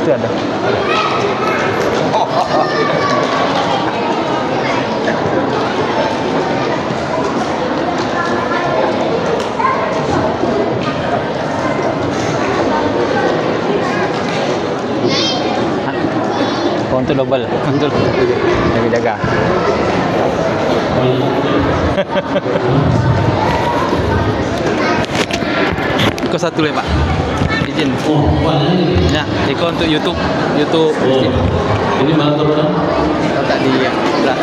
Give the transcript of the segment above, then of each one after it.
Itu ada. Untuk double, untuk jaga-jaga. Ikut satu lagi Pak. Izin. Ya, ikut untuk YouTube. Ini mantap kan? Tak di belah.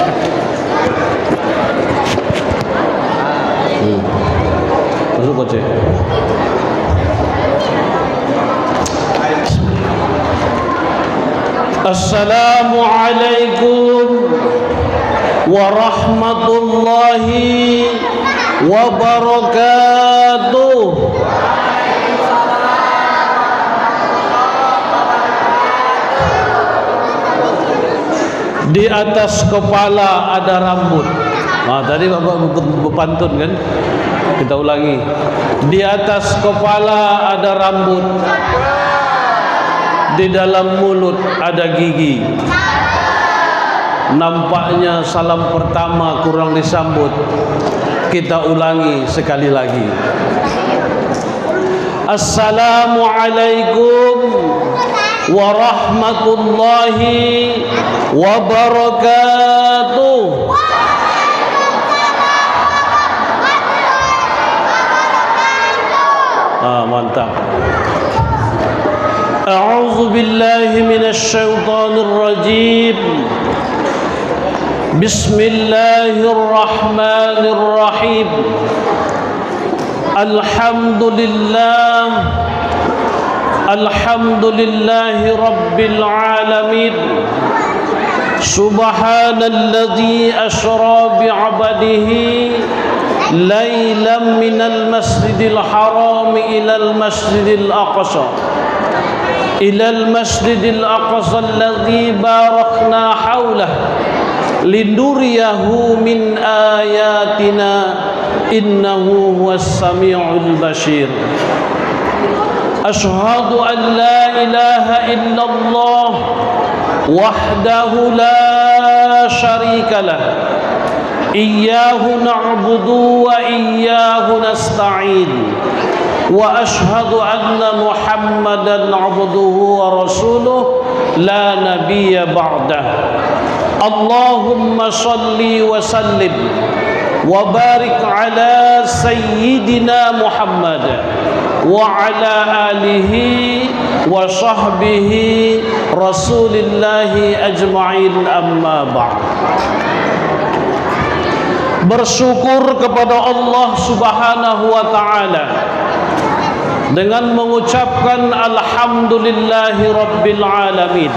Masuk kocek. Assalamualaikum warahmatullahi wabarakatuh. Di atas kepala ada rambut. Nah, tadi Bapak berpantun kan? Kita ulangi. Di atas kepala ada rambut. Di dalam mulut ada gigi. Nampaknya salam pertama kurang disambut. Kita ulangi sekali lagi. Assalamualaikum warahmatullahi wabarakatuh. Mantap. A'udzu billahi minasy syaithanir rajim. Bismillahirrahmanirrahim. Alhamdulillahi rabbil alamin. Subhanalladzi asra bi'abadihi lailan minal masjidil haram ilal masjidil aqsa. Ilal masjidil aqsa alladzi barakna haulah linuriyahu min ayatina innahu huwas samiul basir. Ashhadu an la ilaha illallah wahdahu la syarika lah. Iyyahu na'budu wa iyyahu nasta'in. Wa ashhadu anna Muhammadan 'abduhu wa rasuluh la nabiyya ba'dah. Allahumma shalli wa sallim wa barik ala sayyidina Muhammad wa ala alihi wa sahbihi rasulillahi ajma'in, amma ba'd. Bersyukur kepada Allah Subhanahu wa ta'ala dengan mengucapkan alhamdulillahi rabbil alamin.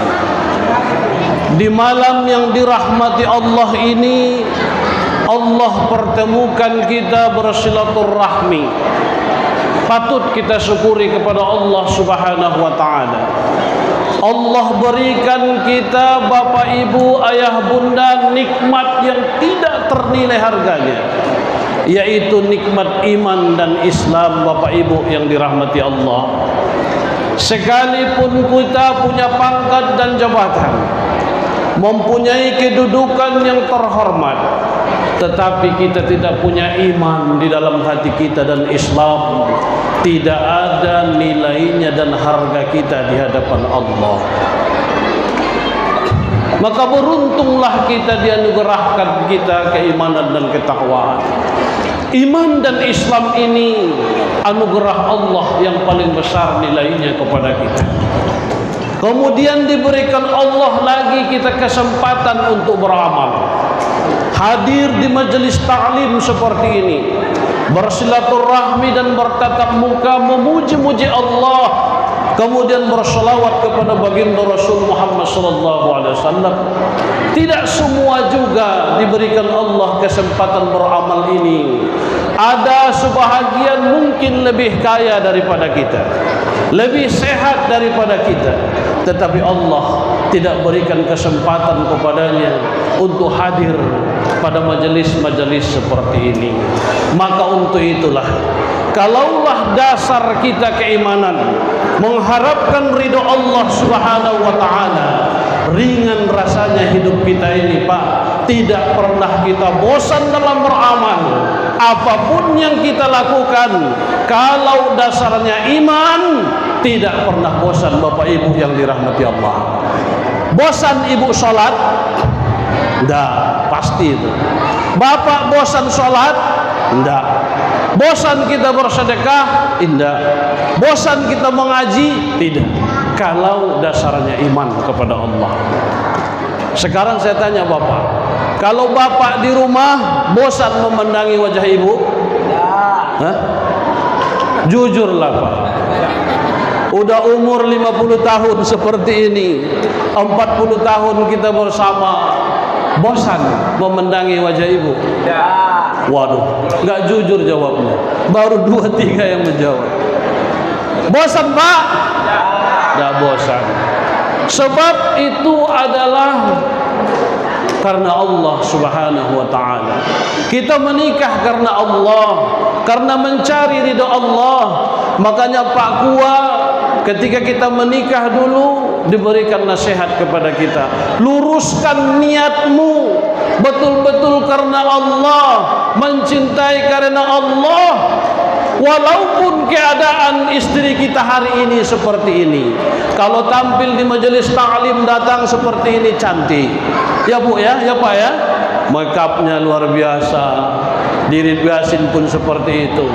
Di malam yang dirahmati Allah ini, Allah pertemukan kita bersilaturahmi. Patut kita syukuri kepada Allah Subhanahu wa ta'ala. Allah berikan kita bapak ibu, ayah bunda nikmat yang tidak ternilai harganya, yaitu nikmat iman dan Islam. Bapak ibu yang dirahmati Allah, sekalipun kita punya pangkat dan jabatan, mempunyai kedudukan yang terhormat, tetapi kita tidak punya iman di dalam hati kita dan Islam, tidak ada nilainya dan harga kita di hadapan Allah. Maka beruntunglah kita dianugerahkan kita keimanan dan ketakwaan. Iman dan Islam ini anugerah Allah yang paling besar nilainya kepada kita. Kemudian diberikan Allah lagi kita kesempatan untuk beramal. Hadir di majelis ta'lim seperti ini, bersilaturahmi dan bertatap muka memuji-muji Allah, kemudian berselawat kepada baginda Rasul Muhammad sallallahu alaihi wasallam. Tidak semua juga diberikan Allah kesempatan beramal ini. Ada sebahagian mungkin lebih kaya daripada kita, lebih sehat daripada kita, tetapi Allah tidak berikan kesempatan kepadanya untuk hadir pada majelis-majelis seperti ini. Maka untuk itulah Kalaulah dasar kita keimanan mengharapkan ridho Allah Subhanahu wa taala, ringan rasanya hidup kita ini, Pak. Tidak pernah kita bosan dalam beramal. Apapun yang kita lakukan, kalau dasarnya iman, tidak pernah bosan, Bapak Ibu yang dirahmati Allah. Bosan ibu sholat? Enggak, pasti itu. Bapak bosan sholat? Enggak. Bosan kita bersedekah? Tidak. Bosan kita mengaji? Tidak. Kalau dasarnya iman kepada Allah. Sekarang saya tanya Bapak, kalau Bapak di rumah bosan memandangi wajah Ibu? Hah? Jujurlah Pak. Udah umur 50 tahun seperti ini, 40 tahun kita bersama, bosan memandangi wajah Ibu? Waduh, nggak jujur jawabnya. Baru 2-3 yang menjawab. Bosan Pak? Nggak bosan. Sebab itu adalah karena Allah Subhanahu wa taala. Kita menikah karena Allah, karena mencari ridha Allah. Makanya Pak Kua ketika kita menikah dulu diberikan nasihat kepada kita, luruskan niatmu betul-betul karena Allah, mencintai karena Allah. Walaupun keadaan istri kita hari ini seperti ini, kalau tampil di majelis ta'lim datang seperti ini cantik, ya Bu ya, ya Pak ya, makeupnya luar biasa, diri biasin pun seperti itu.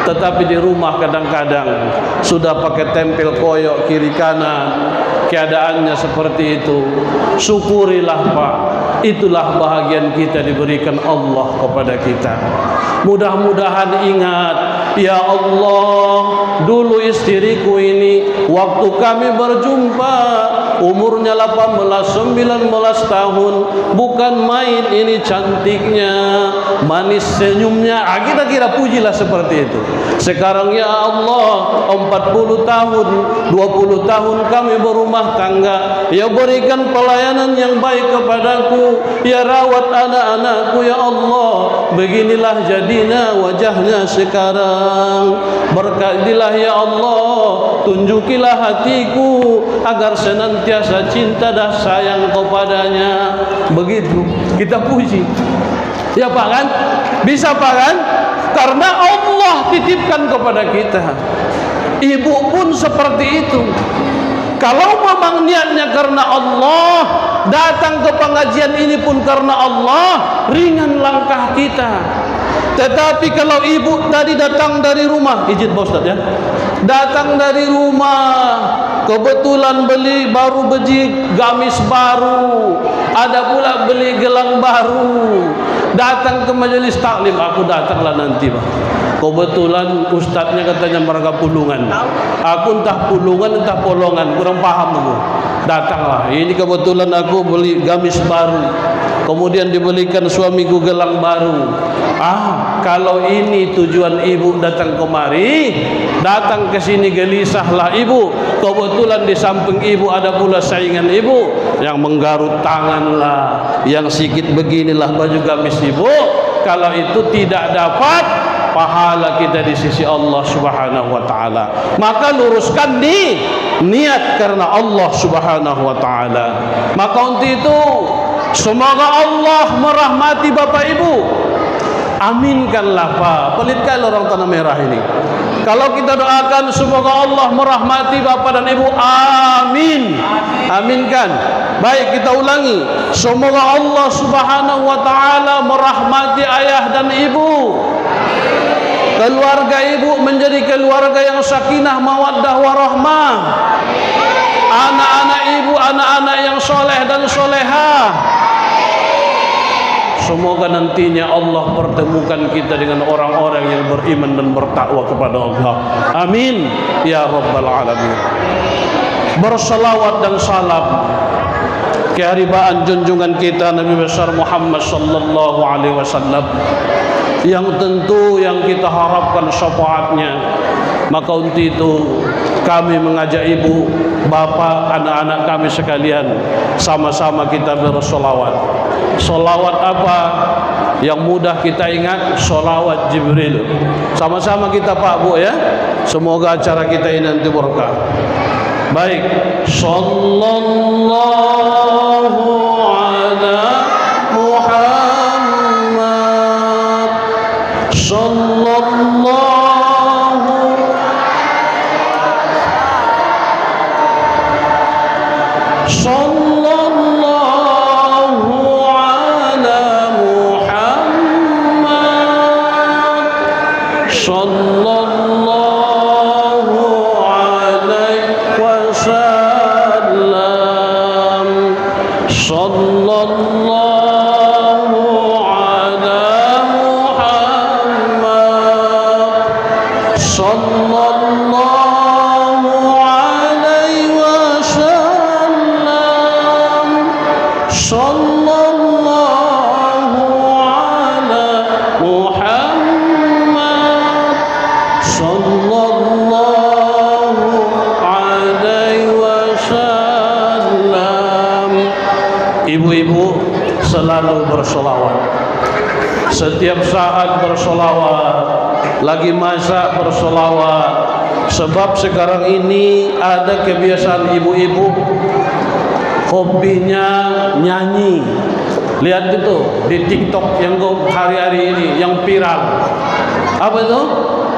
Tetapi di rumah kadang-kadang sudah pakai tempel koyok kiri kanan, keadaannya seperti itu. Syukurilah Pak, itulah bahagian kita diberikan Allah kepada kita. Mudah-mudahan ingat, ya Allah, dulu istriku ini waktu kami berjumpa umurnya 18-19 tahun, bukan main ini cantiknya, manis senyumnya, kira-kira pujilah seperti itu. Sekarang ya Allah, 40 tahun 20 tahun kami berumah tangga, ya berikan pelayanan yang baik kepadaku, ya rawat anak-anakku ya Allah, beginilah jadinya wajahnya sekarang. Berkatilah ya Allah, tunjukilah hatiku agar senantiasa cinta dan sayang kepadanya. Begitu kita puji, ya Pak kan? Bisa Pak kan? Karena Allah titipkan kepada kita. Ibu pun seperti itu. Kalau memang niatnya karena Allah, datang ke pengajian ini pun karena Allah, ringan langkah kita. Tetapi kalau ibu tadi datang dari rumah, izin Pak Ustaz ya, datang dari rumah, kebetulan baru beli gamis baru, ada pula beli gelang baru, datang ke majelis taklim, aku datanglah nanti Pak. Kebetulan ustadznya katanya mereka pulungan, aku entah pulungan entah polongan, kurang paham aku. Datanglah, ini kebetulan aku beli gamis baru, kemudian dibelikan suamiku gelang baru. Kalau ini tujuan ibu datang kemari, datang ke sini gelisahlah ibu. Kebetulan di samping ibu ada pula saingan ibu yang menggarut tanganlah, yang sikit beginilah baju gamis ibu. Kalau itu tidak dapat pahala kita di sisi Allah Subhanahu wa taala, maka luruskan di niat karena Allah Subhanahu wa taala. Maka untuk itu semoga Allah merahmati Bapak Ibu. Aminkanlah Pak, pelit kali orang tanah merah ini. Kalau kita doakan semoga Allah merahmati Bapak dan Ibu, amin. Aminkan. Baik, kita ulangi. Semoga Allah Subhanahu wa taala merahmati ayah dan ibu. Keluarga ibu menjadi keluarga yang sakinah, mawaddah, warahmah. Anak-anak ibu, anak-anak yang soleh dan solehah. Semoga nantinya Allah pertemukan kita dengan orang-orang yang beriman dan bertakwa kepada Allah. Amin ya rabbal alamin. Bersalawat dan salam keharibaan junjungan kita Nabi besar Muhammad sallallahu alaihi wasallam, yang tentu yang kita harapkan syafaatnya. Maka untuk itu kami mengajak ibu, bapak, anak-anak kami sekalian, sama-sama kita bersolawat. Solawat apa? Yang mudah kita ingat sholawat Jibril. Sama-sama kita Pak Bu ya. Semoga acara kita ini nanti berkah. Baik. Sallallahu ala Muhammad. Sallallahu ibu-ibu selalu bersolawat, setiap saat bersolawat, lagi masak bersolawat. Sebab sekarang ini ada kebiasaan ibu-ibu hobinya nyanyi. Lihat itu di TikTok yang hari-hari ini yang viral. Apa itu?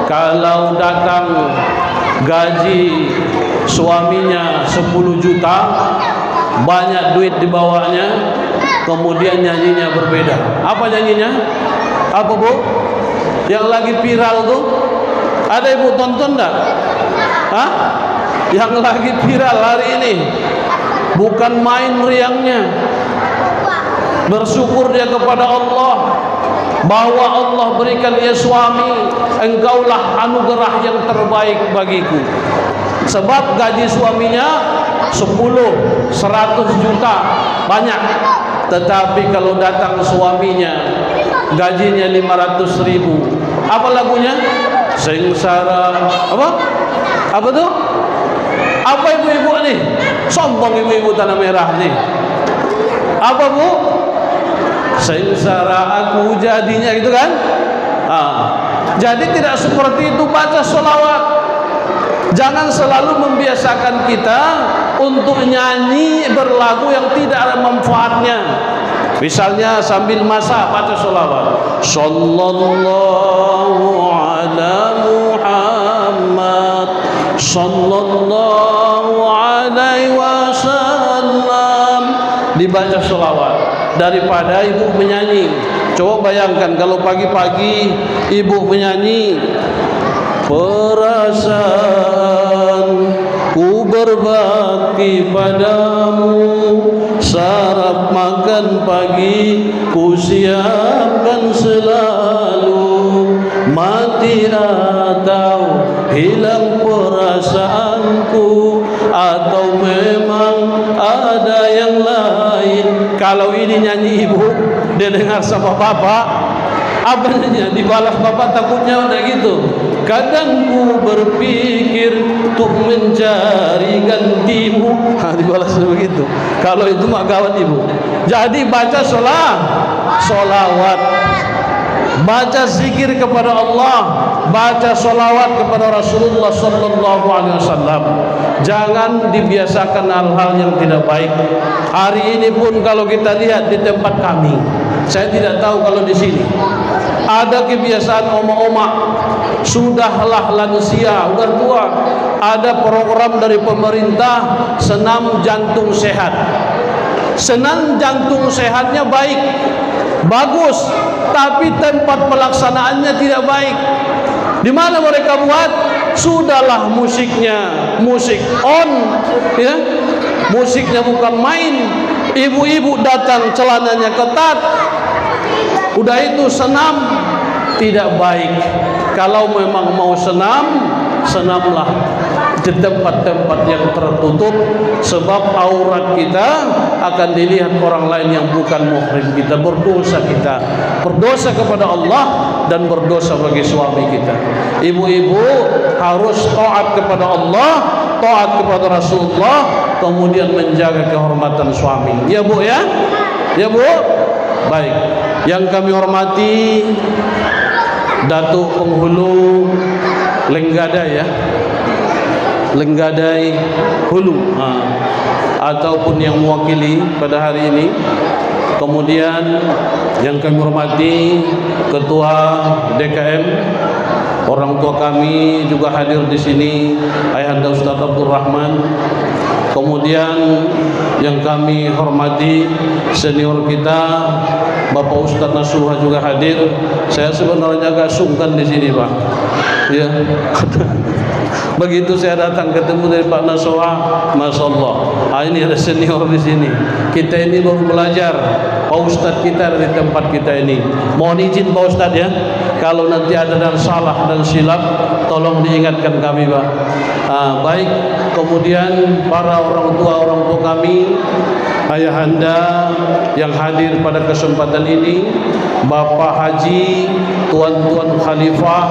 Kalau datang gaji suaminya 10 juta, banyak duit dibawanya, kemudian nyanyinya berbeda. Apa nyanyinya? Apa Bu? Yang lagi viral tuh, ada ibu tonton enggak? Hah? Yang lagi viral hari ini, bukan main riangnya. Bersyukur dia kepada Allah bahwa Allah berikan dia suami, engkaulah anugerah yang terbaik bagiku. Sebab gaji suaminya 10, 100 juta banyak, tetapi kalau datang suaminya gajinya 500 ribu, apa lagunya? Sengsara. Apa tuh? Apa ibu-ibu nih? Sombong ibu-ibu tanah merah nih. Apa Bu? Sengsara aku jadinya, gitu kan? Jadi tidak seperti itu baca sholawat. Jangan selalu membiasakan kita untuk nyanyi berlagu yang tidak ada manfaatnya. Misalnya sambil masak baca sholawat. Sallallahu ala Muhammad, sallallahu alaihi wasallam. Dibaca sholawat daripada ibu menyanyi. Coba bayangkan kalau pagi-pagi ibu menyanyi, perasaan ku berbakti padamu, sarap makan pagi ku siapkan selalu, mati atau hilang perasaanku, atau memang ada yang lain. Kalau ini nyanyi ibu, dia dengar sama bapak, apa nyanyi? Dibalas bapak, takutnya udah gitu. Kadang ku berpikir untuk mencari gantimu. Dibalas begitu. Kalau itu mah gawat ibu. Jadi baca sholawat, baca zikir kepada Allah, baca sholawat kepada Rasulullah sallallahu alaihi wasallam. Jangan dibiasakan hal-hal yang tidak baik. Hari ini pun kalau kita lihat di tempat kami, saya tidak tahu kalau di sini ada kebiasaan oma-oma, sudahlah lansia, udah tua, ada program dari pemerintah senam jantung sehat. Senam jantung sehatnya baik, bagus, tapi tempat pelaksanaannya tidak baik. Di mana mereka buat? Sudahlah musiknya, musik on, ya, musiknya bukan main. Ibu-ibu datang celananya ketat, udah itu senam, tidak baik. Kalau memang mau senam, senamlah di tempat-tempat yang tertutup, sebab aurat kita akan dilihat orang lain yang bukan muhrim kita. Berdosa kita, berdosa kepada Allah dan berdosa bagi suami kita. Ibu-ibu harus taat kepada Allah, taat kepada Rasulullah, kemudian menjaga kehormatan suami. Ya Bu ya? Ya Bu? Baik. Yang kami hormati Datuk Penghulu Lenggadai ya, Lenggadai Hulu ataupun yang mewakili pada hari ini. Kemudian yang kami hormati Ketua DKM, orang tua kami juga hadir di sini, Ayahanda Ustaz Abdul Rahman. Kemudian yang kami hormati senior kita Bapak Ustaz Nasuha juga hadir. Saya sebenarnya agak sungkan di sini, Pak. Ya. Begitu saya datang ketemu dari Pak Nasuha, Masya Allah, ini ada senior di sini. Kita ini baru belajar. Pak Ustaz kita dari tempat kita ini. Mohon izin Pak Ustaz ya, kalau nanti ada yang salah dan silap, tolong diingatkan kami, Pak. Baik. Kemudian para orang tua kami, ayahanda yang hadir pada kesempatan ini, Bapak Haji, tuan-tuan khalifah,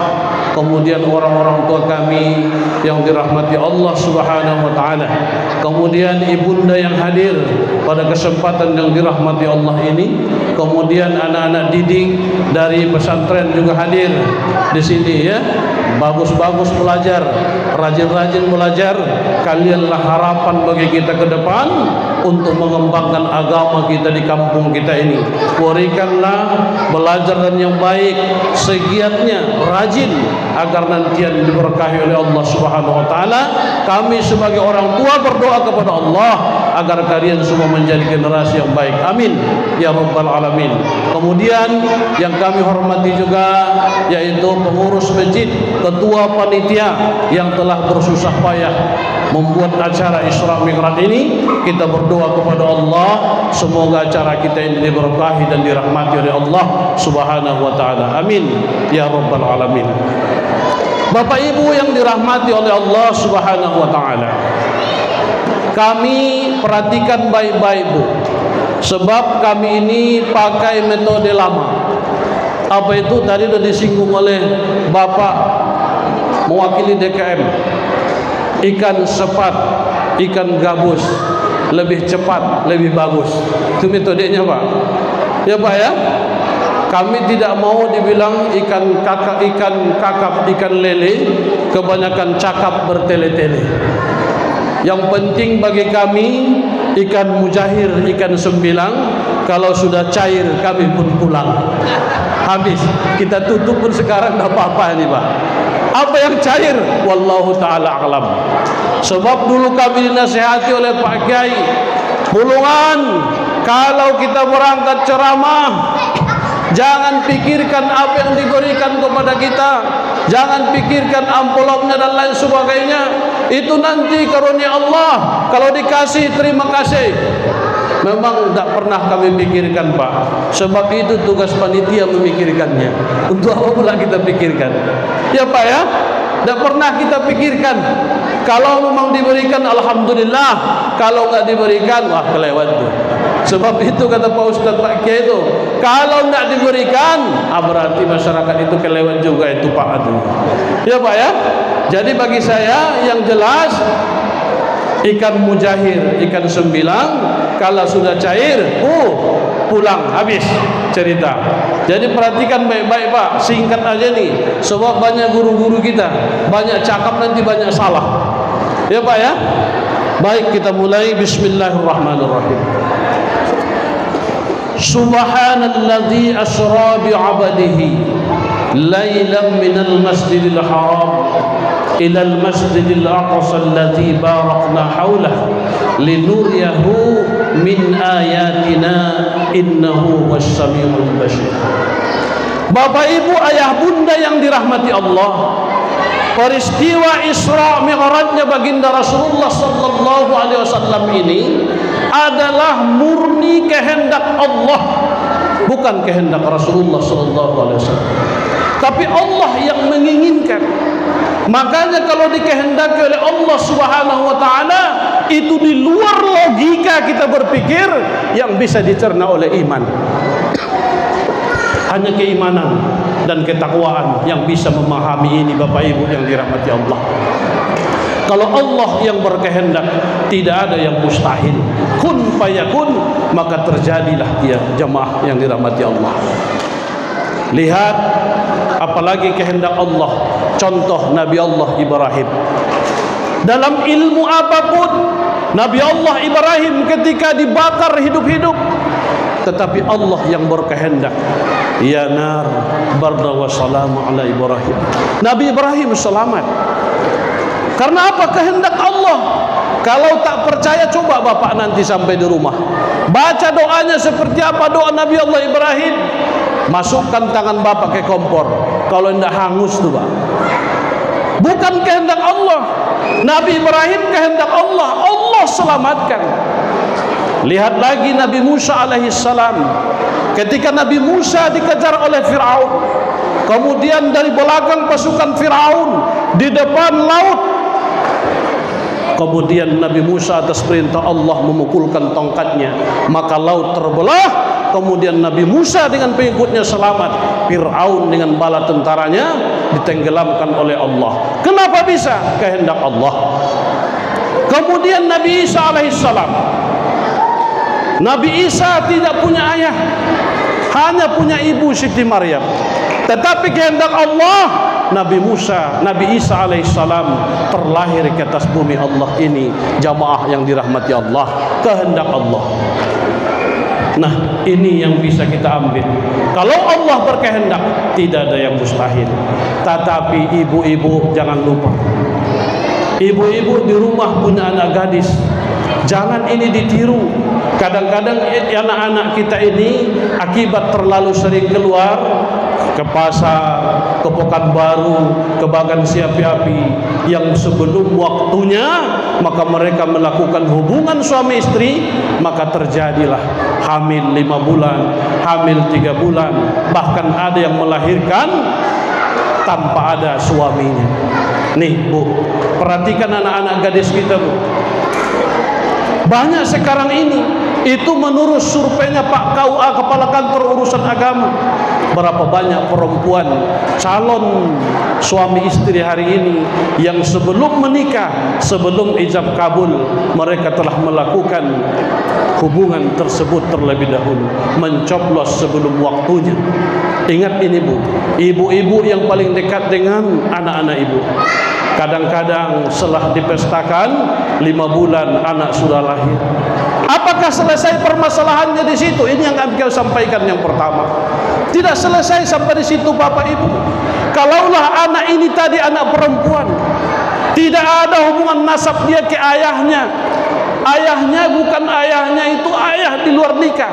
kemudian orang-orang tua kami yang dirahmati Allah Subhanahu wa taala. Kemudian ibunda yang hadir pada kesempatan yang dirahmati Allah ini, kemudian anak-anak didik dari pesantren juga hadir di sini ya. Bagus-bagus belajar, rajin-rajin belajar. Kalianlah harapan bagi kita ke depan untuk mengembangkan agama kita di kampung kita ini. Berikanlah belajar dan yang baik, segiatnya, rajin, agar nantian diberkahi oleh Allah Subhanahu wa taala. Kami sebagai orang tua berdoa kepada Allah agar kalian semua menjadi generasi yang baik. Amin ya rabbal alamin. Kemudian yang kami hormati juga yaitu pengurus masjid, ketua panitia yang telah bersusah payah membuat acara Isra Mi'raj ini. Kita berdoa kepada Allah semoga acara kita ini diberkahi dan dirahmati oleh Allah Subhanahu wa taala. Amin ya rabbal alamin. Bapak Ibu yang dirahmati oleh Allah Subhanahu wa taala, kami perhatikan baik-baik Bu, sebab kami ini pakai metode lama. Apa itu? Tadi sudah disinggung oleh Bapak mewakili DKM. Ikan sepat, ikan gabus, lebih cepat, lebih bagus. Itu metodenya Pak. Ya Pak ya. Kami tidak mau dibilang ikan kakap, ikan lele, kebanyakan cakap bertele-tele. Yang penting bagi kami ikan mujahir, ikan sembilang, kalau sudah cair kami pun pulang. Habis, kita tutup pun sekarang tidak apa-apa ini Pak. Apa yang cair? Wallahu ta'ala alam. Sebab dulu kami dinasihati oleh Pak Kiai Bulungan, kalau kita berangkat ceramah, jangan pikirkan apa yang diberikan kepada kita, jangan pikirkan amplopnya dan lain sebagainya. Itu nanti karunia Allah. Kalau dikasih terima kasih. Memang tidak pernah kami pikirkan Pak. Sebab itu tugas panitia memikirkannya. Untuk apa pula kita pikirkan? Ya Pak ya, tidak pernah kita pikirkan. Kalau memang diberikan alhamdulillah, kalau nggak diberikan wah kelewat tuh. Sebab itu kata Pak Ustaz Pak Kiai itu, kalau nggak diberikan, berarti masyarakat itu kelewat juga itu Pak Adu. Ya Pak ya. Jadi bagi saya yang jelas, ikan mujahir, ikan sembilang, kalau sudah cair, pulang, habis cerita. Jadi perhatikan baik-baik Pak, singkat aja nih. Sebab banyak guru-guru kita, banyak cakap nanti banyak salah. Ya Pak ya. Baik, kita mulai. Bismillahirrahmanirrahim. Subhanalladzi asra bi'abadihi lailan minal masjidil haram ilal masjidil aqsa alladzi barakna haulahu linuriyahu min ayatina innahu was-sami'ul basir. Bapak Ibu, ayah bunda yang dirahmati Allah, peristiwa Isra Mi'rajnya baginda Rasulullah sallallahu alaihi wasallam ini adalah murni kehendak Allah, bukan kehendak Rasulullah sallallahu alaihi wasallam. Tapi Allah yang menginginkan. Makanya kalau dikehendaki oleh Allah Subhanahu wa taala, itu di luar logika kita berpikir yang bisa dicerna oleh iman. Hanya keimanan dan ketakwaan yang bisa memahami ini Bapak Ibu yang dirahmati Allah. Kalau Allah yang berkehendak, tidak ada yang mustahil. Kun fayakun, maka terjadilah dia jamaah yang dirahmati Allah. Lihat apalagi kehendak Allah. Contoh Nabi Allah Ibrahim. Dalam ilmu apapun, Nabi Allah Ibrahim ketika dibakar hidup-hidup, tetapi Allah yang berkehendak. Ya nar barda wa salamu ala Ibrahim. Nabi Ibrahim selamat. Karena apa? Kehendak Allah. Kalau tak percaya, coba bapak nanti sampai di rumah, baca doanya seperti apa doa Nabi Allah Ibrahim. Masukkan tangan bapak ke kompor, kalau tidak hangus tuh pak. Bukan kehendak Allah. Nabi Ibrahim kehendak Allah, Allah selamatkan. Lihat lagi Nabi Musa alaihissalam. Ketika Nabi Musa dikejar oleh Fir'aun, kemudian dari belakang pasukan Fir'aun, di depan laut, kemudian Nabi Musa atas perintah Allah memukulkan tongkatnya, maka laut terbelah. Kemudian Nabi Musa dengan pengikutnya selamat. Fir'aun dengan bala tentaranya ditenggelamkan oleh Allah. Kenapa bisa? Kehendak Allah. Kemudian Nabi Isa alaihissalam. Nabi Isa tidak punya ayah, hanya punya ibu Siti Maryam. Tetapi kehendak Allah, Nabi Isa alaihissalam terlahir ke atas bumi Allah ini. Jamaah yang dirahmati Allah, kehendak Allah. Nah, ini yang bisa kita ambil. Kalau Allah berkehendak, tidak ada yang mustahil. Tetapi ibu-ibu jangan lupa, ibu-ibu di rumah punya anak gadis, jangan ini ditiru. Kadang-kadang anak-anak kita ini akibat terlalu sering keluar ke pasar, ke Pekanbaru, ke Bagan Siapi Api, yang sebelum waktunya maka mereka melakukan hubungan suami istri, maka terjadilah hamil 5 bulan, hamil 3 bulan, bahkan ada yang melahirkan tanpa ada suaminya. Nih Bu, perhatikan anak-anak gadis kita Bu. Banyak sekarang ini, itu menurut surveinya Pak KUA, Kepala Kantor Urusan Agama, berapa banyak perempuan calon suami istri hari ini yang sebelum menikah, sebelum ijab kabul, mereka telah melakukan hubungan tersebut terlebih dahulu, mencoblos sebelum waktunya. Ingat ini Bu, ibu-ibu yang paling dekat dengan anak-anak ibu, kadang-kadang setelah dipestakan 5 bulan anak sudah lahir. Apakah selesai permasalahannya di situ? Ini yang kami sampaikan yang pertama. Tidak selesai sampai di situ Bapak Ibu. Kalaulah anak ini tadi anak perempuan, tidak ada hubungan nasab dia ke ayahnya. Ayahnya bukan ayahnya, itu ayah di luar nikah.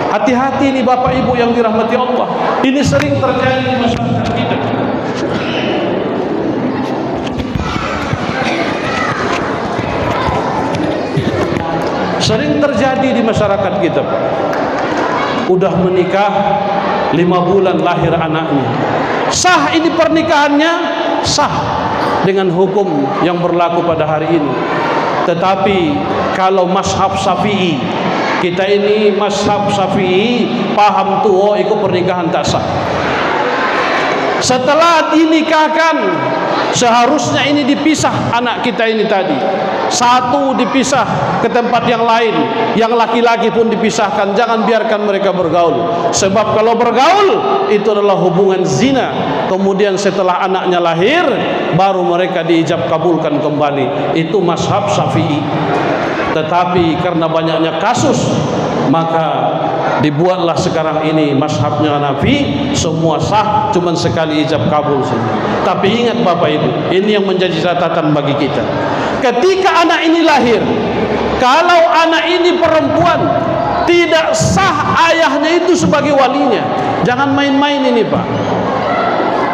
Hati-hati nih Bapak Ibu yang dirahmati Allah. Ini sering terjadi di masyarakat kita. Sering terjadi di masyarakat kita. Udah menikah 5 bulan lahir anaknya. Sah ini pernikahannya? Sah dengan hukum yang berlaku pada hari ini. Tetapi kalau mazhab Syafi'i, kita ini mazhab Syafi'i, paham tuh, oh itu pernikahan tak sah. Setelah dinikahkan, seharusnya ini dipisah anak kita ini tadi. Satu dipisah ke tempat yang lain, yang laki-laki pun dipisahkan. Jangan biarkan mereka bergaul. Sebab kalau bergaul itu adalah hubungan zina. Kemudian setelah anaknya lahir, baru mereka diijab kabulkan kembali. Itu mazhab Syafi'i. Tetapi karena banyaknya kasus, maka dibuatlah sekarang ini mazhabnya Hanafi, semua sah, cuman sekali ijab kabul saja. Tapi ingat Bapak Ibu, ini yang menjadi catatan bagi kita. Ketika anak ini lahir, kalau anak ini perempuan, tidak sah ayahnya itu sebagai walinya. Jangan main-main ini Pak.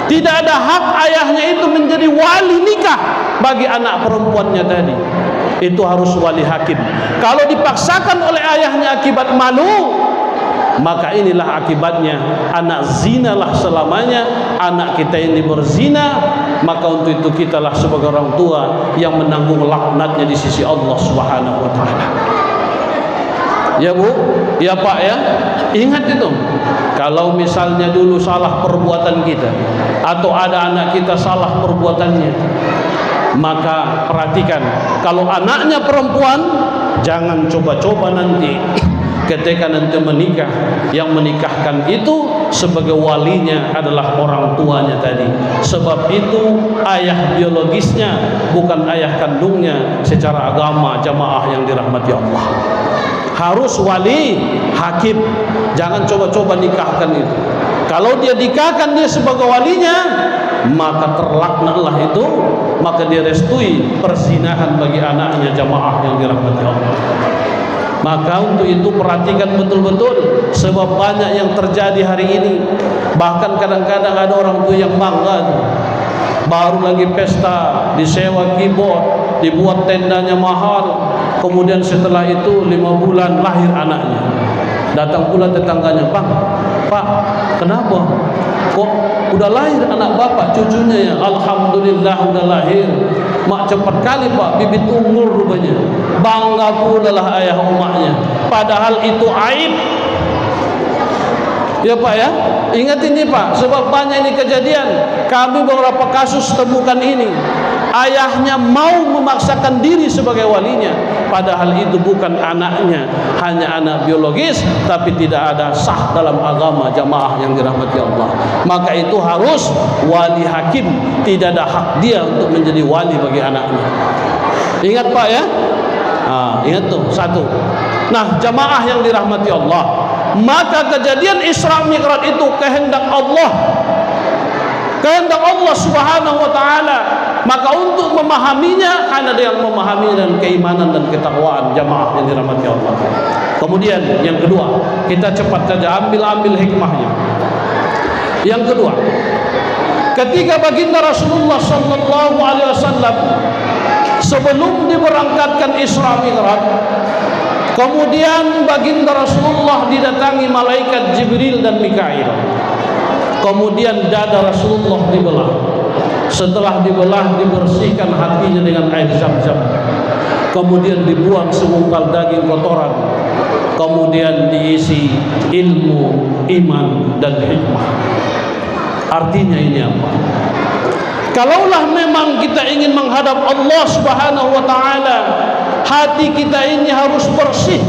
Tidak ada hak ayahnya itu menjadi wali nikah bagi anak perempuannya tadi. Itu harus wali hakim. Kalau dipaksakan oleh ayahnya akibat malu, maka inilah akibatnya, anak zinalah selamanya. Anak kita ini berzina, maka untuk itu kitalah sebagai orang tua yang menanggung laknatnya di sisi Allah Subhanahu wa taala. Ya Bu, ya Pak ya, ingat itu. Kalau misalnya dulu salah perbuatan kita, atau ada anak kita salah perbuatannya, maka perhatikan, kalau anaknya perempuan, jangan coba-coba nanti ketika nanti menikah, yang menikahkan itu sebagai walinya adalah orang tuanya tadi. Sebab itu ayah biologisnya bukan ayah kandungnya secara agama, jamaah yang dirahmati Allah. Harus wali hakim, jangan coba-coba nikahkan itu. Kalau dia nikahkan dia sebagai walinya, maka terlaknatlah itu, maka dia restui perzinahan bagi anaknya, jamaah yang dirahmati Allah. Maka untuk itu perhatikan betul-betul, sebab banyak yang terjadi hari ini. Bahkan kadang-kadang ada orang tua yang bangga, baru lagi pesta, disewa keyboard, dibuat tendanya mahal, kemudian setelah itu 5 bulan lahir anaknya. Datang pula tetangganya, "Bang, Pak, kenapa? Kok udah lahir anak bapak, cucunya ya? Alhamdulillah udah lahir. Mak cepat kali Pak, bibit umur rupanya." Bangga pula lah ayah umaknya, padahal itu aib. Ya Pak ya, ingat ini Pak, sebab banyak ini kejadian. Kami beberapa kasus temukan ini. Ayahnya mau memaksakan diri sebagai walinya, padahal itu bukan anaknya, hanya anak biologis, tapi tidak ada sah dalam agama, jamaah yang dirahmati Allah. Maka itu harus wali hakim, tidak ada hak dia untuk menjadi wali bagi anaknya. Ingat Pak ya, ingat tuh satu. Nah, jamaah yang dirahmati Allah, maka kejadian Isra Mi'raj itu kehendak Allah, kehendak Allah Subhanahu wa taala. Maka untuk memahaminya, hanya ada yang memahami dan keimanan dan ketakwaan, jamaah yang dirahmati Allah. Kemudian yang kedua, kita cepat saja ambil hikmahnya. Yang kedua, ketika baginda Rasulullah sallallahu alaihi wasallam sebelum diberangkatkan Isra Mi'raj, kemudian baginda Rasulullah didatangi malaikat Jibril dan Mikail. Kemudian dada Rasulullah dibelah. Setelah dibelah, dibersihkan hatinya dengan air Zam-Zam. Kemudian dibuang segumpal daging kotoran. Kemudian diisi ilmu, iman dan hikmah. Artinya ini apa? Kalaulah memang kita ingin menghadap Allah Subhanahu wa taala, hati kita ini harus bersih,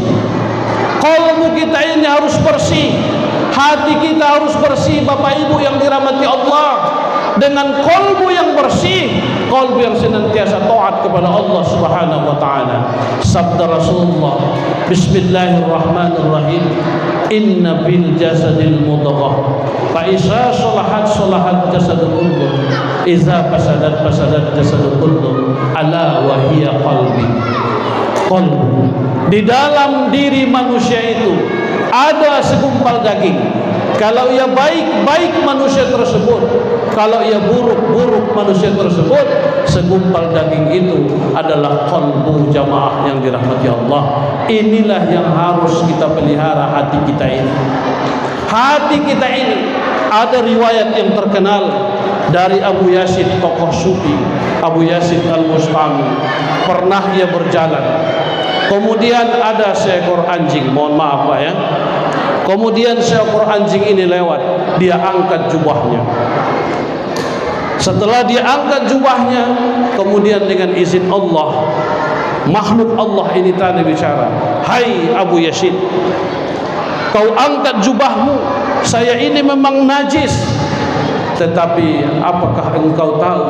qalbu kita ini harus bersih, hati kita harus bersih. Bapak Ibu yang dirahmati Allah, dengan qalbu yang bersih, qalbu yang senantiasa taat kepada Allah Subhanahu wa taala. Sabda Rasulullah, Bismillahirrahmanirrahim, inna bil jasadil mudghah fa idza salahat salahat jasadul kullu, idza fasadat fasadat jasadul kullu, ala wa hiya qalbi. Qalbu, di dalam diri manusia itu ada segumpal daging. Kalau ia baik, baik manusia tersebut. Kalau ia buruk, buruk manusia tersebut. Segumpal daging itu adalah qalbu, jamaah yang dirahmati Allah. Inilah yang harus kita pelihara hati kita ini. Hati kita ini. Ada riwayat yang terkenal dari Abu Yazid, tokoh sufi Abu Yazid Al-Bustami. Pernah ia berjalan, kemudian ada seekor anjing, mohon maaf Pak ya. Kemudian seekor anjing ini lewat, dia angkat jubahnya. Setelah dia angkat jubahnya, kemudian dengan izin Allah, makhluk Allah ini tadi bicara, "Hai Abu Yazid, kau angkat jubahmu, saya ini memang najis. Tetapi apakah engkau tahu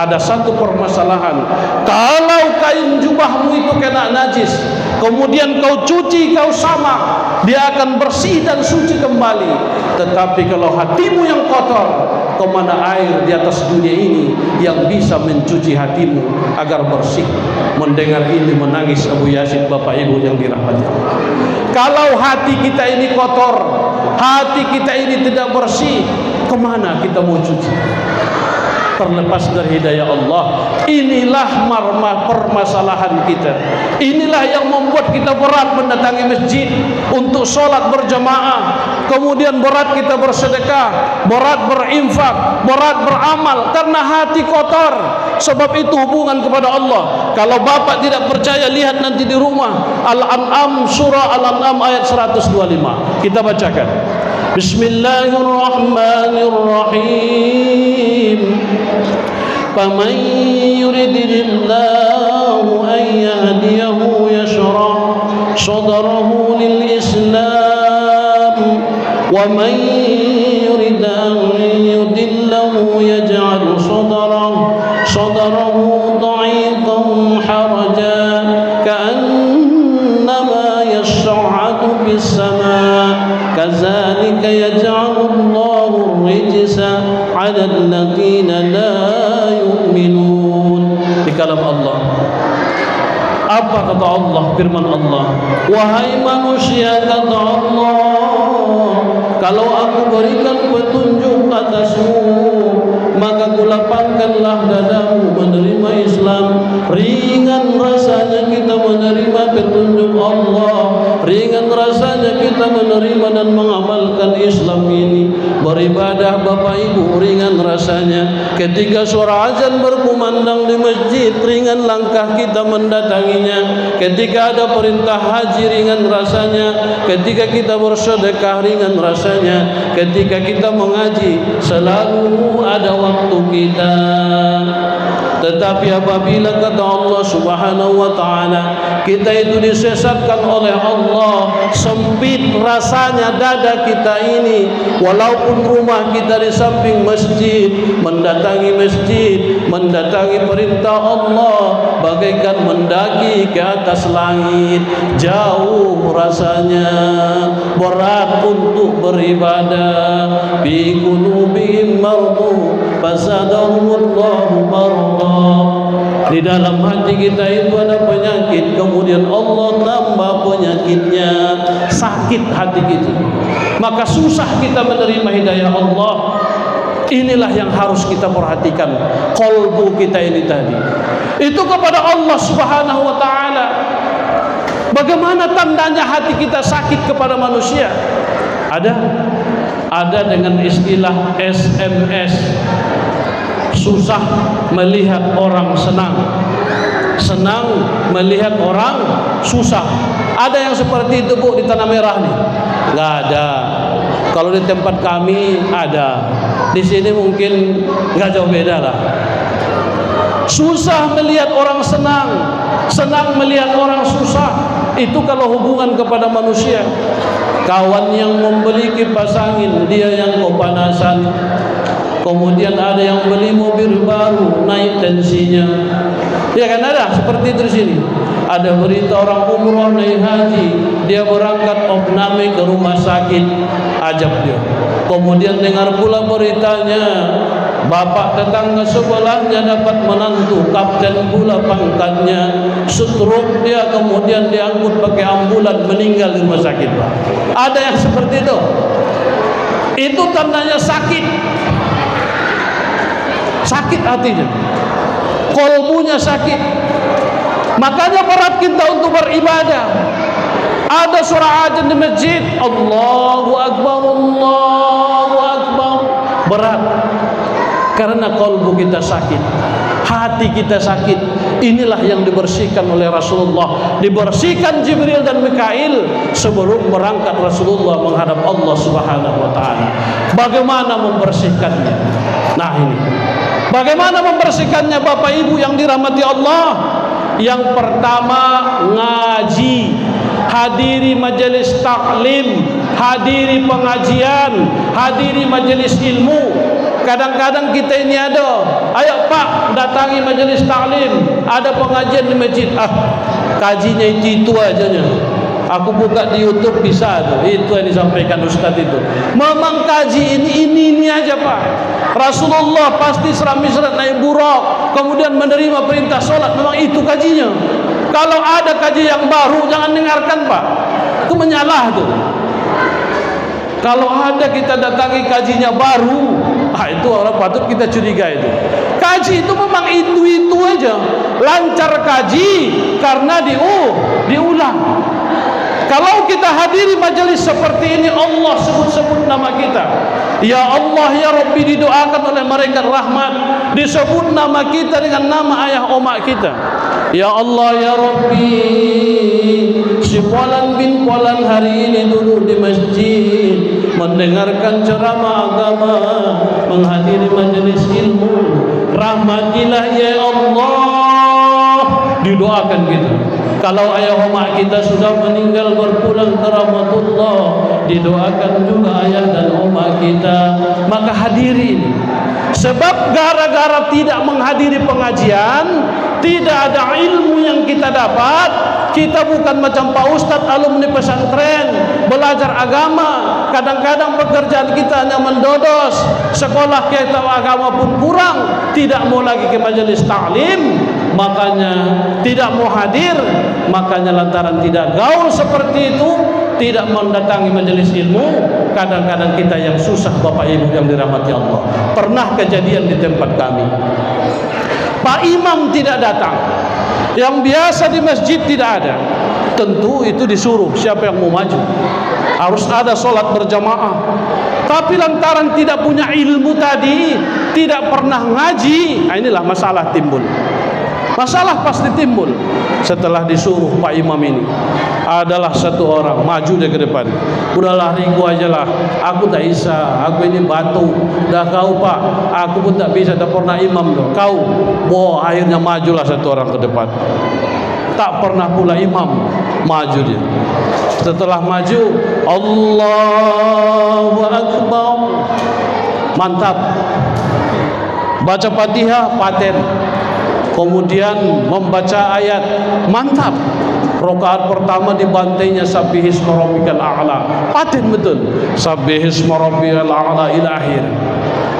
ada satu permasalahan? Kalau kain jubahmu itu kena najis, kemudian kau cuci, kau samak, dia akan bersih dan suci kembali. Tetapi kalau hatimu yang kotor, kemana air di atas dunia ini yang bisa mencuci hatimu agar bersih?" Mendengar ini menangis Abu Yazid, Bapak Ibu yang dirahmati Allah. Kalau hati kita ini kotor, hati kita ini tidak bersih, kemana kita mau cuci? Terlepas dari hidayah Allah. Inilah marma permasalahan kita. Inilah yang membuat kita berat mendatangi masjid untuk sholat berjamaah. Kemudian berat kita bersedekah, berat berinfak, berat beramal, karena hati kotor. Sebab itu hubungan kepada Allah. Kalau bapak tidak percaya, lihat nanti di rumah Al-An'am, surah Al-An'am ayat 125. Kita bacakan. Bismillahirrahmanirrahim. Faman yuridillahu an yahdiyahu yashrah صدره للإسلام ومن يرد أن يضله يجعل صدره ضعيفا حرجا كأنما يصعد في السماء كذلك يجعل الله الرجس على الذين لا يؤمنون. Di kalam Allah, apa kata Allah? Firman Allah, wahai manusia, kata Allah, kalau aku berikan petunjuk atasmu, maka kulapangkanlah dadamu menerima Islam. Ringan rasanya kita menerima petunjuk Allah, ringan rasanya kita menerima dan mengamalkan Islam ini. Beribadah Bapak Ibu ringan rasanya. Ketika suara azan berkumandang di masjid, ringan langkah kita mendatanginya. Ketika ada perintah haji, ringan rasanya. Ketika kita bersedekah, ringan rasanya. Ketika kita mengaji, selalu ada waktu kita. Tetapi apabila kata Allah Subhanahu wa ta'ala, kita itu disesatkan oleh Allah, sempit rasanya dada kita ini, walaupun rumah kita di samping masjid, mendatangi perintah Allah bagaikan mendaki ke atas langit. Jauh rasanya, berat untuk beribadah. Bi qulubihim mardu fasadahumullahu marda. Di dalam hati kita itu ada penyakit, kemudian Allah tambah penyakitnya, sakit hati kita, maka susah kita menerima hidayah Allah. Inilah yang harus kita perhatikan, qalbu kita ini tadi itu kepada Allah Subhanahu wa ta'ala. Bagaimana tandanya hati kita sakit kepada manusia? Ada dengan istilah SMS. Susah melihat orang senang, senang melihat orang susah. Ada yang seperti itu Bu di Tanah Merah nih? Nggak ada. Kalau di tempat kami ada. Di sini mungkin nggak jauh beda lah. Susah melihat orang senang, senang melihat orang susah. Itu kalau hubungan kepada manusia. Kawan yang membeli kipas angin, dia yang kepanasan. Kemudian ada yang beli mobil baru, naik tensinya. Ya kan, ada seperti itu di sini. Ada berita orang umroh naik haji, dia berangkat opname ke rumah sakit, ajab dia. Kemudian dengar pula beritanya, bapak tetangga sebelahnya dapat menantu, kapten pula pangkatnya, stroke dia, kemudian diangkut pakai ambulan, meninggal di rumah sakit. Ada yang seperti itu. Itu tandanya sakit. Sakit hatinya, kolbunya sakit. Makanya berat kita untuk beribadah. Ada surah azan di masjid, Allahu Akbar, Allahu Akbar. Berat karena kolbu kita sakit, hati kita sakit. Inilah yang dibersihkan oleh Rasulullah, dibersihkan Jibril dan Mikail sebelum berangkat Rasulullah menghadap Allah Subhanahu wa ta'ala. Bagaimana membersihkannya? Nah ini, bagaimana membersihkannya Bapak Ibu yang dirahmati Allah? Yang pertama, ngaji, hadiri majelis taklim, hadiri pengajian, hadiri majelis ilmu. Kadang-kadang kita ini ada, ayo Pak datangi majelis taklim, ada pengajian di masjid. Kajinya itu aja nya. Aku buka di YouTube bisa tuh. Itu yang disampaikan Ustaz itu. Memang kaji ini aja Pak. Rasulullah pasti seram-seram naik buruk, kemudian menerima perintah sholat. Memang itu kajinya. Kalau ada kaji yang baru, jangan dengarkan Pak. Itu menyalah tuh. Kalau ada kita datangi kajinya baru, itu orang patut kita curiga itu. Kaji itu memang itu aja. Lancar kaji karena diulang. Kalau kita hadiri majelis seperti ini, Allah sebut-sebut nama kita. Ya Allah, ya Rabbi, didoakan oleh malaikat rahmat. Disebut nama kita dengan nama ayah omak kita. Ya Allah, ya Rabbi, si Polan bin Polan hari ini duduk di masjid, mendengarkan ceramah agama, menghadiri majelis ilmu. Rahmatilah ya Allah. Didoakan kita. Kalau ayah mak kita sudah meninggal berpulang ke rahmatullah, didoakan juga ayah dan mak kita. Maka hadirin, sebab gara-gara tidak menghadiri pengajian, tidak ada ilmu yang kita dapat. Kita bukan macam Pak Ustadz alumni pesantren, belajar agama. Kadang-kadang pekerjaan kita hanya mendodos, sekolah kita agama pun kurang, tidak mau lagi ke majelis ta'lim, makanya tidak mau hadir. Makanya lantaran tidak gaul seperti itu, tidak mendatangi majelis ilmu, kadang-kadang kita yang susah, Bapak Ibu yang dirahmati Allah. Pernah kejadian di tempat kami, Pak Imam tidak datang, yang biasa di masjid tidak ada. Tentu itu disuruh siapa yang mau maju, harus ada sholat berjamaah. Tapi lantaran tidak punya ilmu tadi, tidak pernah ngaji, nah inilah masalah timbul. Masalah pasti timbul. Setelah disuruh Pak Imam ini, adalah satu orang maju dia ke depan. Udahlah ringgu aja lah, aku tak bisa, aku ini batu. Dah kau Pak, aku pun tak bisa, tak pernah imam loh. Kau, boh, akhirnya majulah satu orang ke depan. Tak pernah pula imam, maju dia. Setelah maju, Allahu Akbar, mantap. Baca Fatihah, paten. Kemudian membaca ayat, mantap. Rakaat pertama dibantainya Sabbihisma rabbikal a'la, paten betul. Sabbihisma rabbikal a'la ila akhir.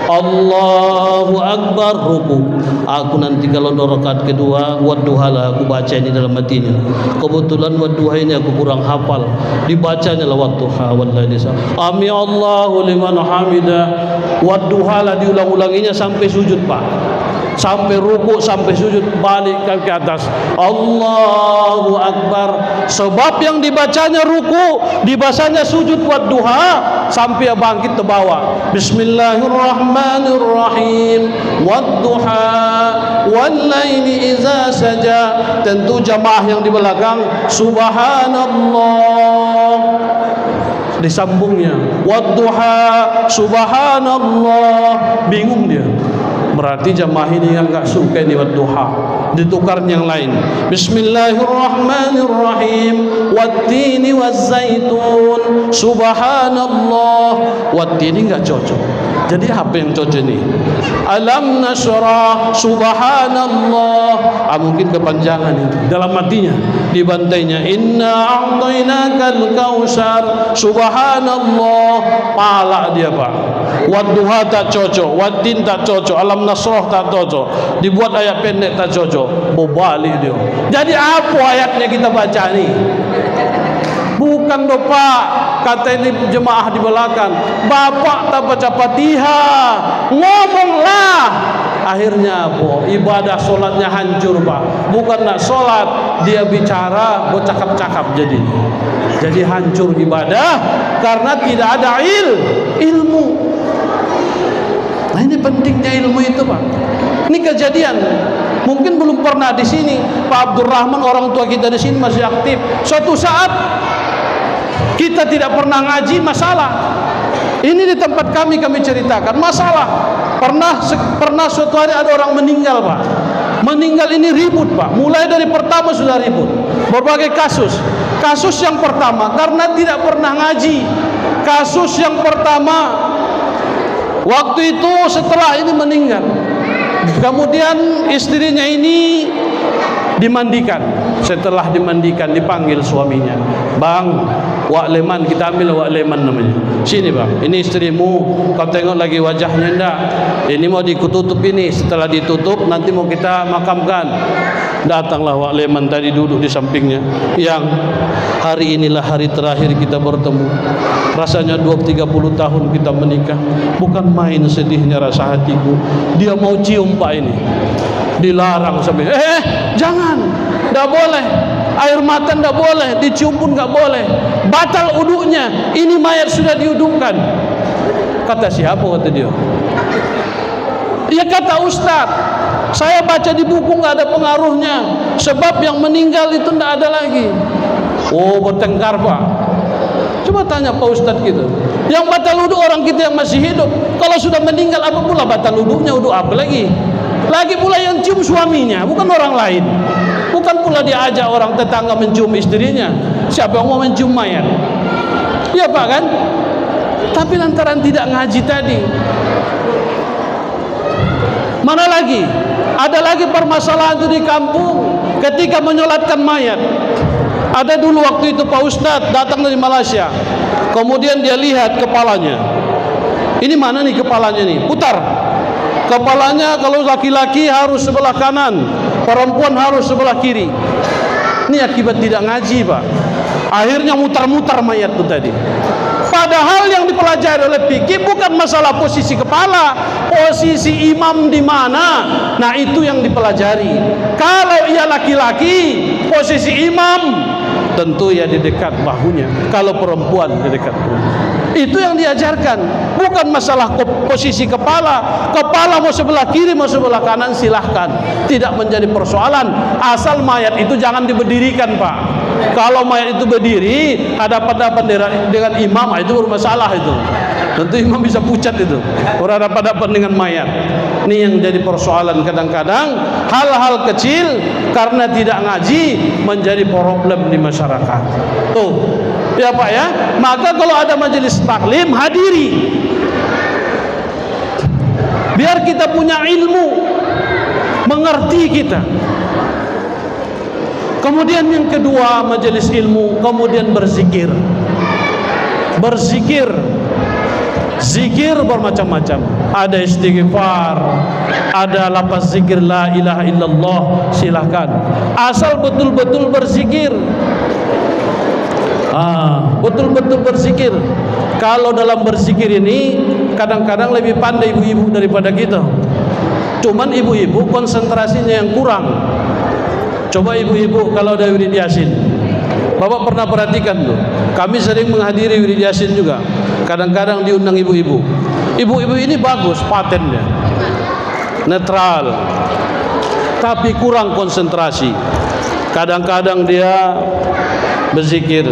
Allahu Akbar, ruku. Aku nanti kalau rakaat kedua wadduha lah aku baca ini dalam hatinya. Kebetulan wadduha ini aku kurang hafal, dibacanya lah wadduha wallahi nisa. Ami Allahu liman hamidah. Wadduha lah diulang-ulanginya sampai sujud Pak, sampai ruku, sampai sujud, balik ke atas. Allahu Akbar. Sebab yang dibacanya ruku, dibacanya sujud wadduha, sampai bangkit ke bawah. Bismillahirrahmanirrahim. Wadduha wallaili iza saja. Tentu jamaah yang di belakang, subhanallah, disambungnya wadduha subhanallah. Bingung dia, berarti jamaah ini yang enggak suka ini wadduha, ditukar yang lain. Bismillahirrahmanirrahim. Wattini wazzaitun subhanallah. Wattini enggak cocok. Jadi apa yang cocok ini? Alam nashrah subhanallah. Mungkin kepanjangan itu. Dalam hatinya dibantainya inna a'tainakal kautsar subhanallah. Pala dia Pak. Wadduha tak cocok, waddin tak cocok, alam nasrah tak cocok, dibuat ayat pendek tak cocok, balik dia. Jadi apa ayatnya kita baca ni? Bukan do Pak, kata ini jemaah di belakang, Bapak tak baca Fatihah, ngomonglah. Akhirnya apa? Ibadah solatnya hancur Pak. Bukan nak solat, dia bicara, bercakap-cakap jadi hancur ibadah karena tidak ada ilmu. Nah ini pentingnya ilmu itu Pak. Ini kejadian. Mungkin belum pernah di sini. Pak Abdurrahman, orang tua kita di sini masih aktif. Suatu saat kita tidak pernah ngaji, masalah. Ini di tempat kami ceritakan masalah. Pernah suatu hari ada orang meninggal Pak. Meninggal ini ribut Pak. Mulai dari pertama sudah ribut. Berbagai kasus. Kasus yang pertama karena tidak pernah ngaji. Kasus yang pertama, waktu itu setelah ini meninggal, kemudian istrinya ini dimandikan. Setelah dimandikan dipanggil suaminya, Bang, Wak Leman, kita ambil Wak Leman namanya. Sini Bang, ini istrimu, kau tengok lagi wajahnya enggak? Ini mau ditutup ini, setelah ditutup nanti mau kita makamkan. Datanglah Wak Leman tadi duduk di sampingnya. Yang hari inilah hari terakhir kita bertemu. Rasanya 20-30 tahun kita menikah. Bukan main sedihnya rasa hatiku. Dia mau cium Pak ini, dilarang sampai jangan, tidak boleh. Air mata tidak boleh, dicium pun tidak boleh, batal uduknya. Ini mayat sudah diudukkan. Kata siapa? Kata dia. Dia kata Ustaz, saya baca di buku nggak ada pengaruhnya. Sebab yang meninggal itu tidak ada lagi. Oh, bertengkar Pak. Coba tanya Pak Ustaz kita. Yang batal uduk orang kita yang masih hidup. Kalau sudah meninggal apa pula batal uduknya? Uduk apa lagi? Lagi pula yang cium suaminya, bukan orang lain. Bukan Bukan pula diajak orang tetangga mencium istrinya. Siapa yang mau mencium mayat? Ya Pak kan? Tapi lantaran tidak ngaji tadi. Mana lagi? Ada lagi permasalahan itu di kampung ketika menyolatkan mayat. Ada dulu waktu itu Pak Ustadz datang dari Malaysia. Kemudian dia lihat kepalanya. Ini mana nih kepalanya nih? Putar. Kepalanya kalau laki-laki harus sebelah kanan, perempuan harus sebelah kiri. Ini akibat tidak ngaji Pak. Akhirnya mutar-mutar mayat itu tadi. Padahal yang dipelajari oleh fikih bukan masalah posisi kepala, posisi imam di mana. Nah itu yang dipelajari. Kalau ia laki-laki, posisi imam tentu ya di dekat bahunya. Kalau perempuan di dekat bahu. Itu yang diajarkan. Bukan masalah posisi kepala. Kepala mau sebelah kiri, mau sebelah kanan silahkan. Tidak menjadi persoalan. Asal mayat itu jangan diberdirikan Pak. Kalau mayat itu berdiri, hadapan-hadapan dengan imam, itu bermasalah itu. Tentu imam bisa pucat itu. Berhadapan-hadapan dengan mayat. Ini yang jadi persoalan kadang-kadang. Hal-hal kecil karena tidak ngaji menjadi problem di masyarakat. Tuh, ya Pak ya. Maka kalau ada majelis taklim, hadiri. Biar kita punya ilmu, mengerti kita. Kemudian yang kedua, majelis ilmu, kemudian berzikir. Berzikir. Zikir bermacam-macam. Ada istighfar, ada lafaz zikir la ilaha illallah, silahkan. Asal betul-betul berzikir. Betul-betul berzikir. Kalau dalam berzikir ini kadang-kadang lebih pandai ibu-ibu daripada kita. Cuman ibu-ibu konsentrasinya yang kurang. Coba ibu-ibu kalau ada wirid yasin, Bapak pernah perhatikan tuh. Kami sering menghadiri wirid yasin juga. Kadang-kadang diundang ibu-ibu. Ibu-ibu ini bagus patennya, netral, tapi kurang konsentrasi. Kadang-kadang dia berzikir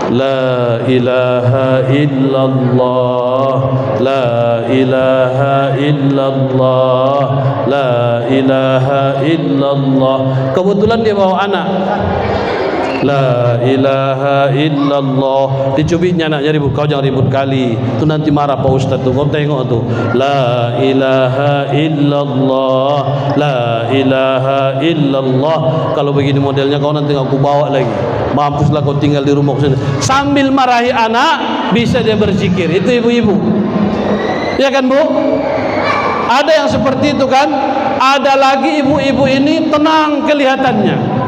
la ilaha illallah, la ilaha illallah, la ilaha illallah. Kebetulan dia bawa anak. La ilaha illallah. Dicubitnya anaknya ribut. Kau jangan ribut kali. Itu nanti marah Pak Ustadz tuh. Kau tengok tuh. La ilaha illallah, la ilaha illallah. Kalau begini modelnya kau nanti aku bawa lagi. Mampuslah kau tinggal di rumah sini. Sambil marahi anak, bisa dia berzikir. Itu ibu-ibu. Ya kan Bu? Ada yang seperti itu kan? Ada lagi ibu-ibu ini tenang kelihatannya.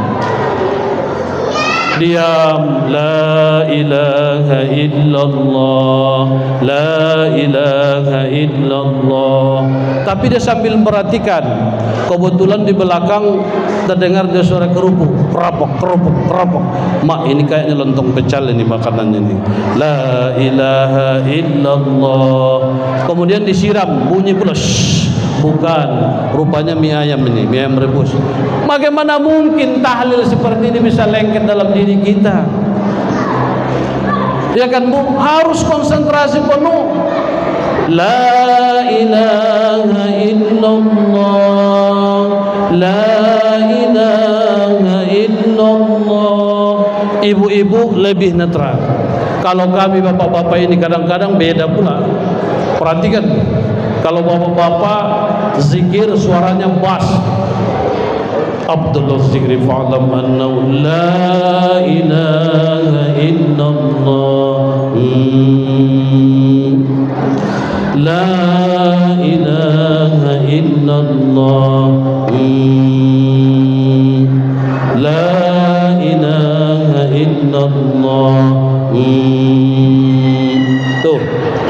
Diam, la ilaha illallah, la ilaha illallah. Tapi dia sambil memperhatikan. Kebetulan di belakang terdengar dia suara kerupuk, kerapok, kerupuk, kerapok. Mak, ini kayaknya lontong pecal ini makanannya ini. La ilaha illallah. Kemudian disiram, bunyi pula. Bukan, rupanya mie ayam ini, mie ayam rebus. Bagaimana mungkin tahlil seperti ini bisa lengket dalam diri kita? Ya kan Bu, harus konsentrasi penuh. La ilaha illallah, la ilaha illallah. Ibu-ibu lebih netral. Kalau kami bapak-bapak ini kadang-kadang beda pula. Perhatikan, kalau bapak-bapak zikir suaranya bass. Abdullah zikri fa'lam annahu la ilaha illallah, la ilaha illallah, la ilaha illallah. Tuh,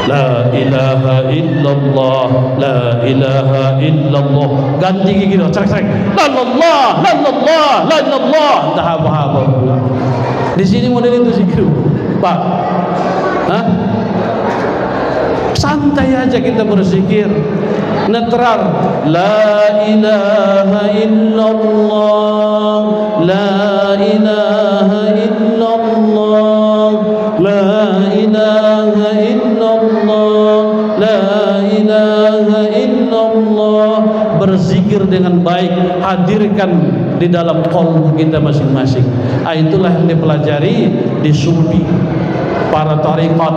la ilaha illallah, la ilaha illallah. Ganti gigi dong, cerek-cerek. La ilallah, la ilallah, la ilallah. Entah apa-apa pula. Di sini model itu zikir, Pak. Hah? Santai aja kita berzikir, netral. La ilaha illallah, la ilaha illallah, la ilaha illallah, la ilaha illallah. Berzikir dengan baik, hadirkan di dalam qalbu kita masing-masing. Itulah yang dipelajari di sufi para tariqat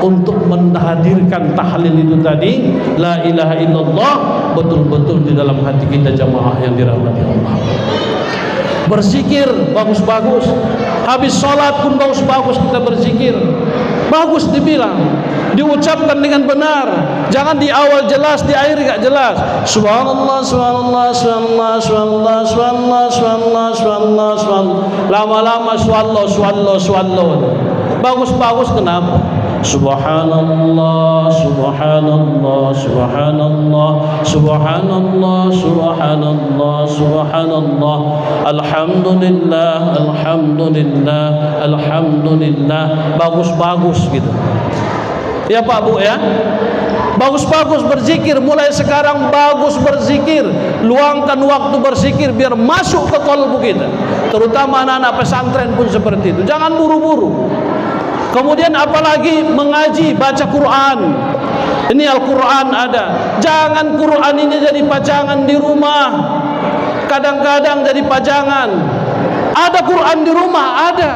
untuk menghadirkan tahlil itu tadi, la ilaha illallah, betul-betul di dalam hati kita jamaah yang dirahmati Allah. Berzikir bagus-bagus, habis sholat pun bagus-bagus kita berzikir, bagus dibilang, diucapkan dengan benar, jangan di awal jelas, di akhir gak jelas. Subhanallah, subhanallah, subhanallah, subhanallah, subhanallah, subhanallah, subhanallah, subhanallah. Lama-lama swallow. Bagus-bagus kenapa? Subhanallah, subhanallah, subhanallah, subhanallah, subhanallah, subhanallah, alhamdulillah, alhamdulillah, alhamdulillah. Bagus-bagus gitu. Ya Pak Bu ya, bagus-bagus berzikir. Mulai sekarang bagus berzikir, luangkan waktu berzikir biar masuk ke kalbu kita. Terutama anak-anak pesantren pun seperti itu. Jangan buru-buru. Kemudian apalagi mengaji, baca Quran. Ini Al-Quran ada. Jangan Quran ini jadi pajangan di rumah. Kadang-kadang jadi pajangan. Ada Quran di rumah, ada,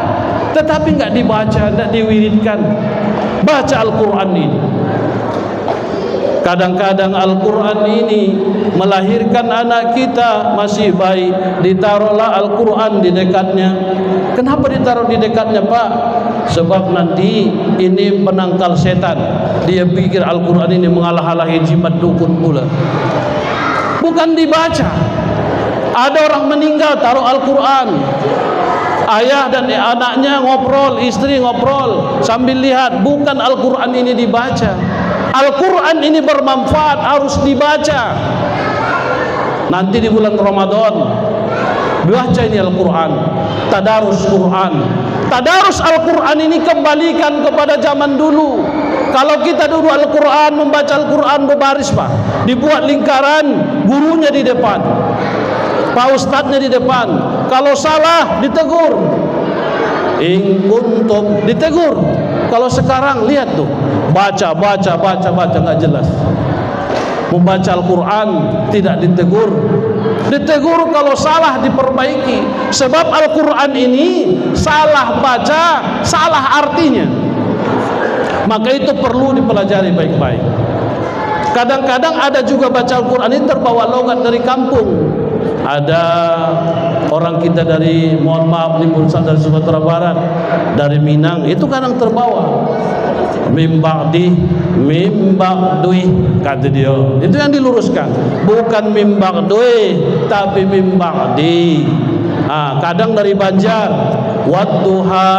tetapi nggak dibaca, nggak diwiridkan. Baca Al-Quran ini. Kadang-kadang Al-Quran ini melahirkan anak kita masih bayi, ditaruhlah Al-Quran di dekatnya. Kenapa ditaruh di dekatnya Pak? Sebab nanti ini penangkal setan. Dia pikir Al-Quran ini mengalah-alahi jimat dukun pula. Bukan dibaca. Ada orang meninggal taruh Al-Quran. Ayah dan anaknya ngobrol, istri ngobrol sambil lihat. Bukan Al-Quran ini dibaca. Al-Quran ini bermanfaat, harus dibaca. Nanti di bulan Ramadan baca ini Al-Quran, tadarus Quran. Tadarus Al-Quran ini kembalikan kepada zaman dulu. Kalau kita dulu Al-Quran, membaca Al-Quran berbaris Pak, dibuat lingkaran, gurunya di depan, Pak Ustadznya di depan. Kalau salah ditegur, in kuntum, ditegur. Kalau sekarang lihat tuh, baca nggak jelas. Membaca Al-Quran tidak ditegur. Ditegur kalau salah diperbaiki. Sebab Al-Quran ini salah baca, salah artinya. Maka itu perlu dipelajari baik-baik. Kadang-kadang ada juga baca Al-Quran ini terbawa logat dari kampung. Ada orang kita dari, mohon maaf nih, dari Sumatera Barat, dari Minang, itu kadang terbawa mimba'di, mimba'dui, kata dia. Itu yang diluruskan, bukan mimba'dui tapi mimba'di. Kadang dari Banjar, wadduha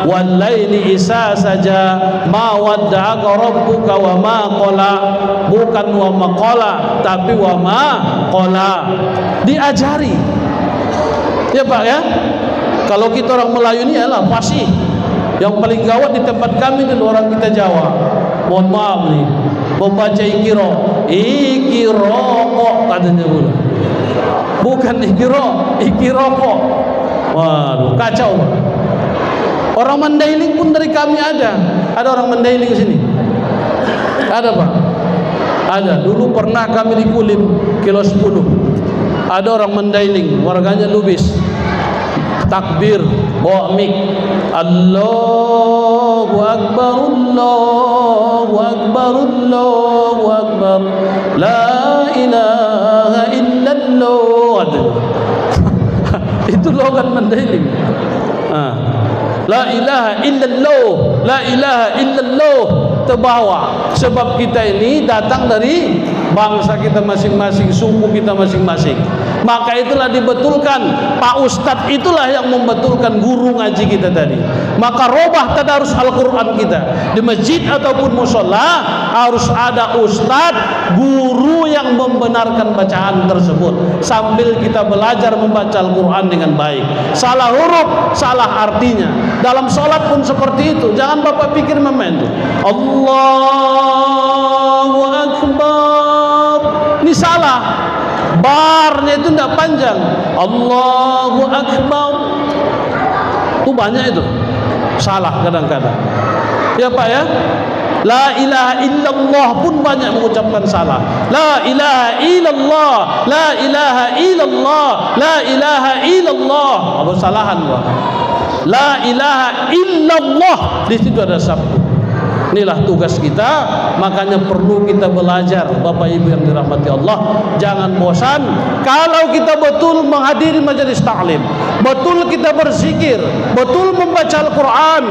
wal laili isa saja ma wadda'aka rabbuka wa ma qala, bukan wa ma qala tapi wa ma qala. Diajari ya Pak ya. Kalau kita orang Melayu ini adalah fasih. Yang paling gawat di tempat kami ini orang kita Jawa, mohon maaf nih, membaca ikiro kok katanya pula. Bukan ikiro kok. Waduh, kacau. Orang Mandailing pun dari kami ada. Ada orang Mandailing sini. Ada Pak. Ada. Dulu pernah kami di Kulim kilo 10. Ada orang Mandailing, warganya Lubis. Takbir, bawa mik, Allahu Akbar, Allahu Akbar, Allahu Akbar, la ilaha illallah. Itu logat Mandailing. La ilaha illallah, la ilaha illallah, terbawa. Sebab kita ini datang dari bangsa kita masing-masing, suku kita masing-masing. Maka itulah dibetulkan, Pak Ustadz itulah yang membetulkan guru ngaji kita tadi. Maka robah tadarus Al-Quran kita di masjid ataupun musola, harus ada ustadz, guru yang membenarkan bacaan tersebut, sambil kita belajar membaca Al-Quran dengan baik. Salah huruf, salah artinya. Dalam sholat pun seperti itu. Jangan Bapak pikir main tuh, Allahu Akbar, ini salah. Barnya itu tidak panjang. Allahu Akbar itu banyak, itu salah kadang-kadang. Ya Pak ya. La ilaha illallah pun banyak mengucapkan salah. La ilaha illallah, la ilaha illallah, la ilaha illallah. Apa salahan Pak? La ilaha illallah, di situ ada sabtu. Inilah tugas kita, makanya perlu kita belajar, Bapak Ibu yang dirahmati Allah. Jangan bosan. Kalau kita betul menghadiri majelis taklim, betul kita berzikir, betul membaca Al-Quran,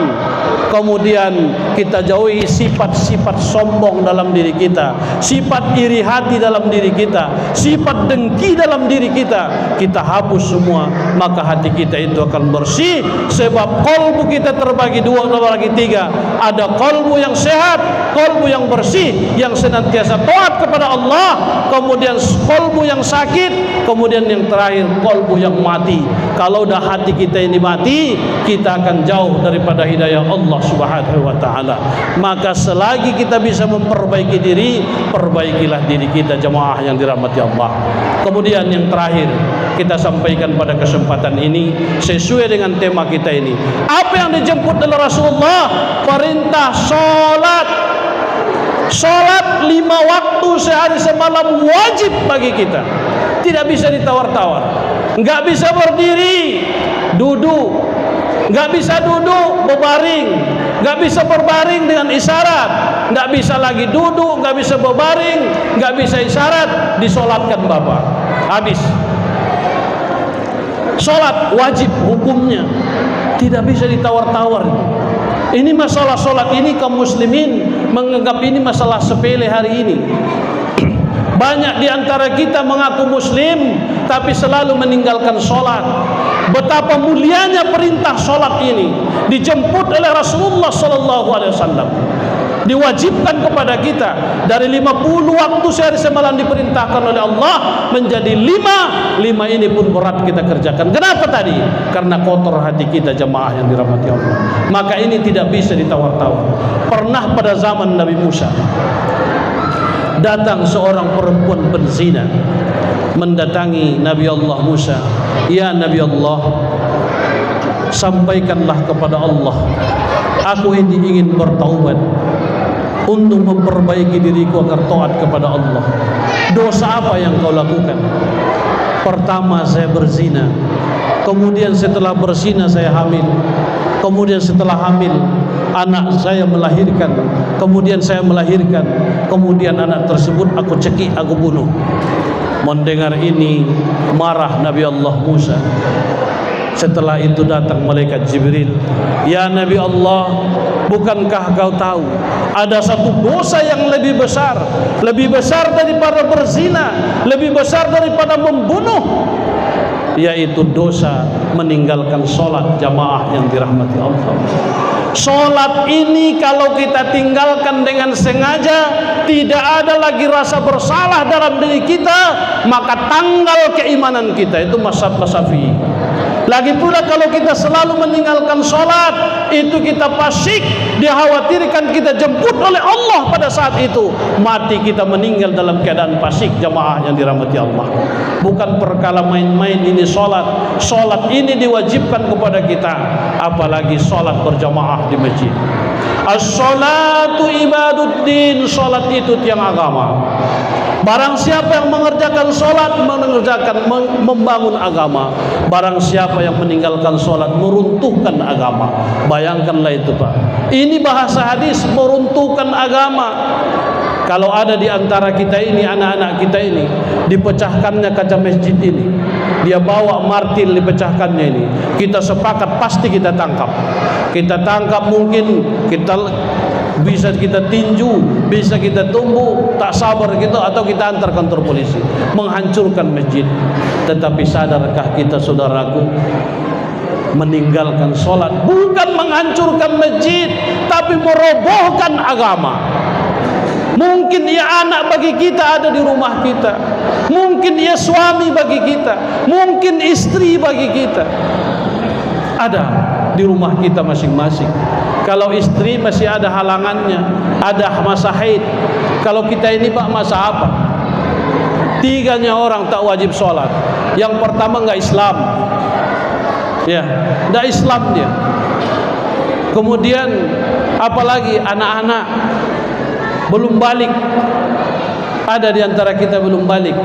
kemudian kita jauhi sifat-sifat sombong dalam diri kita, sifat iri hati dalam diri kita, sifat dengki dalam diri kita, kita hapus semua, maka hati kita itu akan bersih. Sebab kolbu kita terbagi dua, terbagi tiga. Ada kolbu yang sehat, kolbu yang bersih, yang senantiasa taat kepada Allah, kemudian kolbu yang sakit, kemudian yang terakhir kolbu yang mati. Kalau dah hati kita ini mati, kita akan jauh daripada hidayah Allah Subhanahu wa taala. Maka selagi kita bisa memperbaiki diri, perbaikilah diri kita, jemaah yang dirahmati Allah. Kemudian yang terakhir kita sampaikan pada kesempatan ini sesuai dengan tema kita ini. Apa yang dijemput oleh Rasulullah? Perintah salat. Salat 5 waktu sehari semalam wajib bagi kita. Tidak bisa ditawar-tawar. Enggak bisa berdiri, duduk. Enggak bisa duduk, berbaring. Enggak bisa berbaring dengan isyarat. Enggak bisa lagi duduk, enggak bisa berbaring, enggak bisa isyarat, disolatkan Bapak. Habis. Solat wajib hukumnya, tidak bisa ditawar-tawar. Ini masalah solat ini kaum muslimin menganggap ini masalah sepele hari ini. Banyak di antara kita mengaku muslim tapi selalu meninggalkan solat. Betapa mulianya perintah solat ini dijemput oleh Rasulullah sallallahu alaihi wasallam. Diwajibkan kepada kita dari 50 waktu sehari semalam diperintahkan oleh Allah menjadi 5 ini pun berat kita kerjakan. Kenapa tadi? Karena kotor hati kita, jemaah yang dirahmati Allah. Maka ini tidak bisa ditawar-tawar. Pernah pada zaman Nabi Musa datang seorang perempuan penzina mendatangi Nabi Allah Musa. Ya Nabi Allah, sampaikanlah kepada Allah, aku ini ingin bertaubat untuk memperbaiki diriku agar taat kepada Allah. Dosa apa yang kau lakukan? Pertama, saya berzina. Kemudian setelah berzina saya hamil. Kemudian setelah hamil anak saya melahirkan. Kemudian saya melahirkan. Kemudian anak tersebut aku cekik, aku bunuh. Mendengar ini marah Nabi Allah Musa. Setelah itu datang malaikat Jibril. Ya Nabi Allah, bukankah kau tahu ada satu dosa yang lebih besar daripada berzina, lebih besar daripada membunuh, yaitu dosa meninggalkan solat, jamaah yang dirahmati Allah. Solat ini kalau kita tinggalkan dengan sengaja, tidak ada lagi rasa bersalah dalam diri kita, maka tanggal keimanan kita. Itu mazhab Syafi'i. Lagi pula kalau kita selalu meninggalkan solat, itu kita fasik, dikhawatirkan kita jemput oleh Allah pada saat itu. Mati kita meninggal dalam keadaan fasik, jamaah yang dirahmati Allah. Bukan perkara main-main ini solat. Solat ini diwajibkan kepada kita, apalagi solat berjamaah di masjid. As-salatu ibaduddin, solat itu tiang agama. Barang siapa yang mengerjakan solat, membangun agama. Barang siapa yang meninggalkan solat, meruntuhkan agama. Bayangkanlah itu Pak. Ini bahasa hadis, meruntuhkan agama. Kalau ada di antara kita ini, anak-anak kita ini, dipecahkannya kaca masjid ini, dia bawa martil dipecahkannya ini, kita sepakat pasti kita tangkap. Kita tangkap, mungkin kita bisa kita tinju, bisa kita tumbuk, tak sabar gitu, atau kita antar kantor polisi, menghancurkan masjid. Tetapi sadarkah kita, saudaraku, meninggalkan solat bukan menghancurkan masjid, tapi merobohkan agama. Mungkin ia anak bagi kita ada di rumah kita, mungkin ia suami bagi kita, mungkin istri bagi kita, ada di rumah kita masing-masing. Kalau istri masih ada halangannya, ada masa haid. Kalau kita ini Pak, masa apa? 3 orang tak wajib sholat. Yang pertama enggak Islam, ya, enggak Islam dia. Kemudian apalagi anak-anak belum balik. Ada di antara kita belum balik.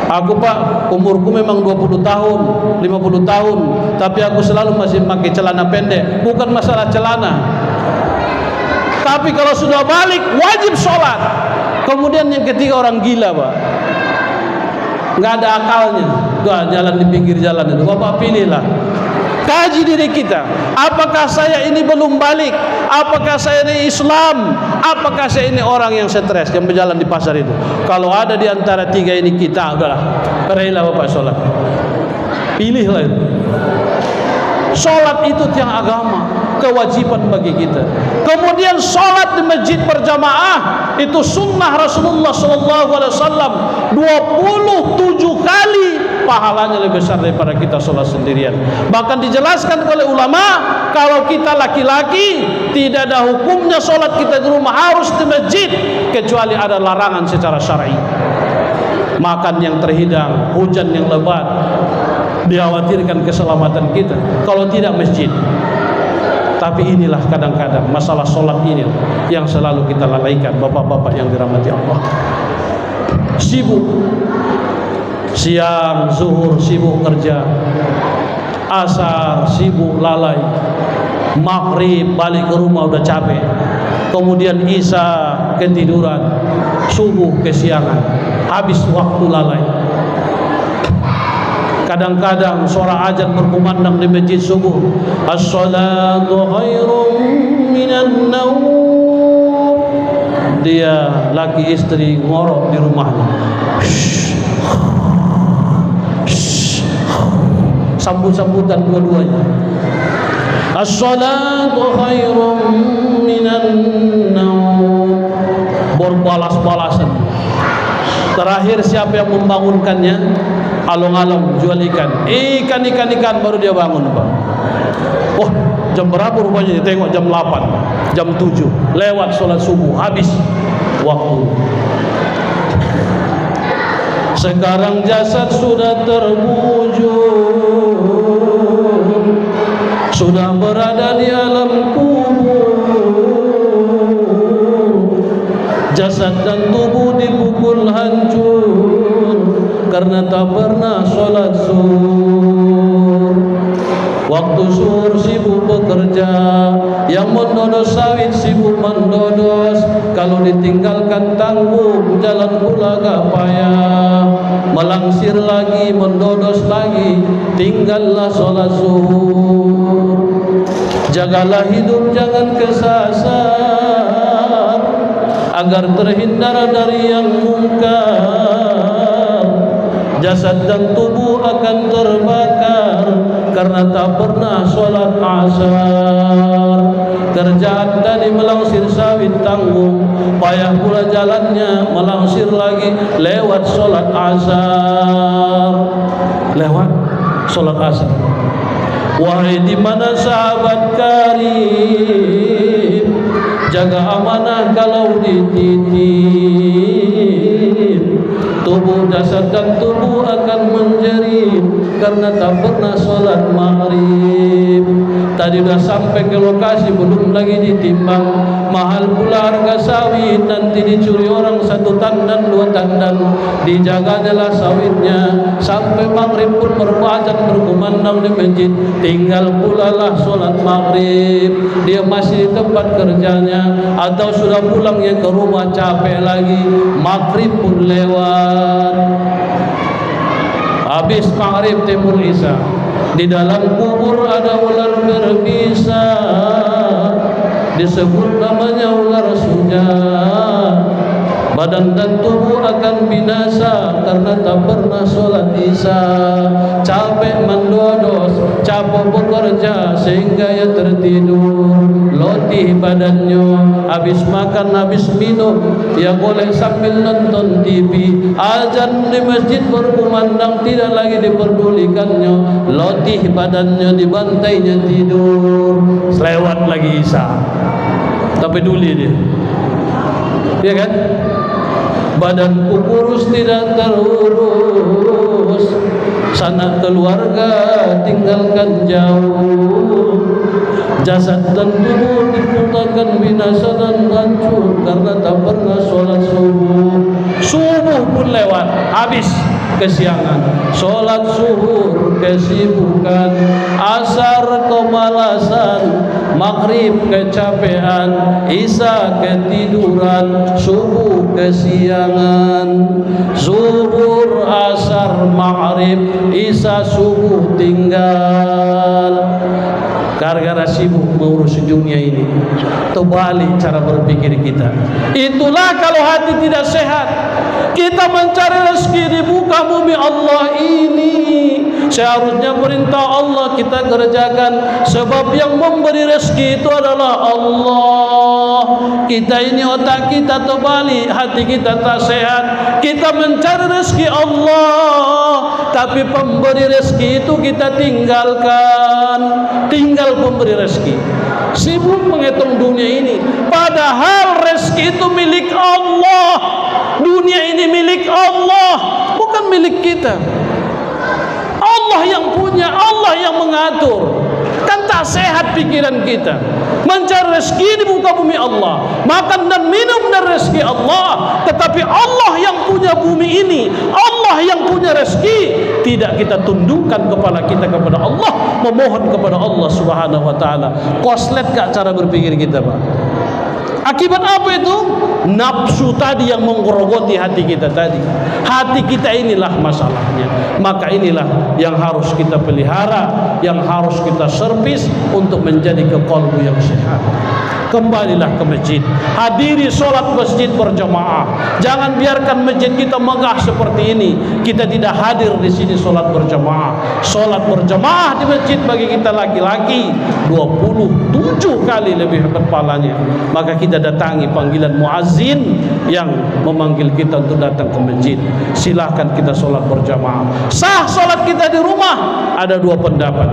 Aku Pak, umurku memang 20 tahun, 50 tahun, tapi aku selalu masih pakai celana pendek. Bukan masalah celana, tapi kalau sudah balik wajib sholat. Kemudian yang ketiga orang gila Pak, nggak ada akalnya, jalan di pinggir jalan itu. Bapak pilihlah, kaji diri kita. Apakah saya ini belum balik? Apakah saya ini Islam? Apakah saya ini orang yang stres yang berjalan di pasar itu? Kalau ada di antara tiga ini kita, udahlah, pergilah Bapak sholat. Pilihlah itu. Sholat itu tiang agama, kewajiban bagi kita. Kemudian sholat di masjid berjamaah itu sunnah Rasulullah SAW 27 kali, pahalanya lebih besar daripada kita sholat sendirian. Bahkan dijelaskan oleh ulama, kalau kita laki-laki tidak ada hukumnya sholat kita di rumah, harus di masjid, kecuali ada larangan secara syar'i. Makan yang terhidang, hujan yang lebat, dikhawatirkan keselamatan kita. Kalau tidak masjid. Tapi inilah kadang-kadang masalah sholat ini yang selalu kita lalaikan, bapak-bapak yang dirahmati Allah. Sibuk, siang zuhur sibuk kerja, asar sibuk lalai, maghrib balik ke rumah udah capek, kemudian isya ketiduran, subuh kesiangan, habis waktu lalai. Kadang-kadang suara azan berkumandang di masjid subuh, as-salatu khairum minan naum. Dia laki istri ngorok di rumahnya, sambut-sambutan dua-duanya. As-salatu khairum minan naum, berbalas-balasan. Terakhir siapa yang membangunkannya? Along-along jual ikan, ikan baru dia bangun Pak. Oh, jam berapa rupanya? Dia tengok jam 8, jam 7 lewat sholat subuh, habis waktu. Sekarang jasad sudah terbujur, sudah berada di alam kubur. Jasad dan tubuh dipukul hancur karena tak pernah sholat zuhur. Waktu zuhur sibuk bekerja, yang mendodos sawit sibuk mendodos. Kalau ditinggalkan tanggung, jalan pula gak payah. Melangsir lagi, mendodos lagi, tinggallah sholat zuhur. Jagalah hidup jangan kesasar, agar terhindar dari yang mungkar. Jasad dan tubuh akan terbakar karena tak pernah sholat asar. Kerjaan tadi melangsir sawit tanggung, payah pula jalannya melangsir lagi lewat sholat asar. Lewat sholat asar. Wahai di mana sahabat karib, jaga amanah kalau dititip. Tubuh jasad dan tubuh akan menjerit karena tak pernah sholat maghrib. Tadi dah sampai ke lokasi belum lagi ditimbang, mahal pula harga sawit, nanti dicuri orang 1 tandan 2 tandan. Dijaga adalah sawitnya sampai maghrib pun berazan berkumandang di masjid, tinggal pula lah sholat maghrib. Dia masih di tempat kerjanya atau sudah pulangnya ke rumah capek lagi, maghrib pun lewat. Habis maghrib timbul isya. Di dalam kubur ada ular berbisa, disebut namanya ular sujud. Badan dan tubuh akan binasa karena tak pernah sholat isya. Capek mendodos, capek bekerja sehingga ia tertidur. Lotih badannya, habis makan, habis minum, ia golek sambil nonton TV. Azan di masjid berkumandang, tidak lagi diperdulikannya. Lotih badannya, dibantainya tidur. Selewat lagi isya, tapi peduli dia, ya kan? Badanku kurus tidak terurus, sanak keluarga tinggalkan jauh. Jasad dan tubuh diputarkan binasa dan hancur karena tak pernah sholat subuh. Subuh pun lewat, habis kesiangan. Sholat zuhur kesibukan, asar kemalasan, maghrib kecapean, isya ketiduran, subuh kesiangan. Zuhur, asar, maghrib, isya, subuh tinggal. Gara-gara sibuk mengurusi dunia ini. Terbalik cara berpikir kita. Itulah kalau hati tidak sehat. Kita mencari rezeki di muka bumi Allah ini. Seharusnya perintah Allah kita kerjakan. Sebab yang memberi rezeki itu adalah Allah. Kita ini otak kita terbalik, hati kita tak sehat. Kita mencari rezeki Allah, tapi pemberi rezeki itu kita tinggalkan. Tinggal pemberi rezeki, sibuk menghitung dunia ini, padahal rezeki itu milik Allah. Dunia ini milik Allah, bukan milik kita. Allah yang punya, Allah yang mengatur. Kan tak sehat pikiran kita. Mencari rezeki di muka bumi Allah, makan dan minum dari rezeki Allah. Tetapi Allah yang punya bumi ini, Allah yang punya rezeki, tidak kita tundukkan kepala kita kepada Allah, memohon kepada Allah Subhanahu wa taala. Koslet gak cara berpikir kita, Pak? Akibat apa itu? Nafsu tadi yang menggerogoti hati kita tadi. Hati kita inilah masalahnya. Maka inilah yang harus kita pelihara, yang harus kita servis untuk menjadi qalbu yang sehat. Kembalilah ke masjid, hadiri solat masjid berjamaah. Jangan biarkan masjid kita megah seperti ini, kita tidak hadir di sini solat berjamaah. Solat berjamaah di masjid bagi kita laki-laki 27 kali lebih hebat pahalanya. Maka kita datangi panggilan muazzin yang memanggil kita untuk datang ke masjid. Silahkan kita solat berjamaah. Sah solat kita di rumah, ada dua pendapat.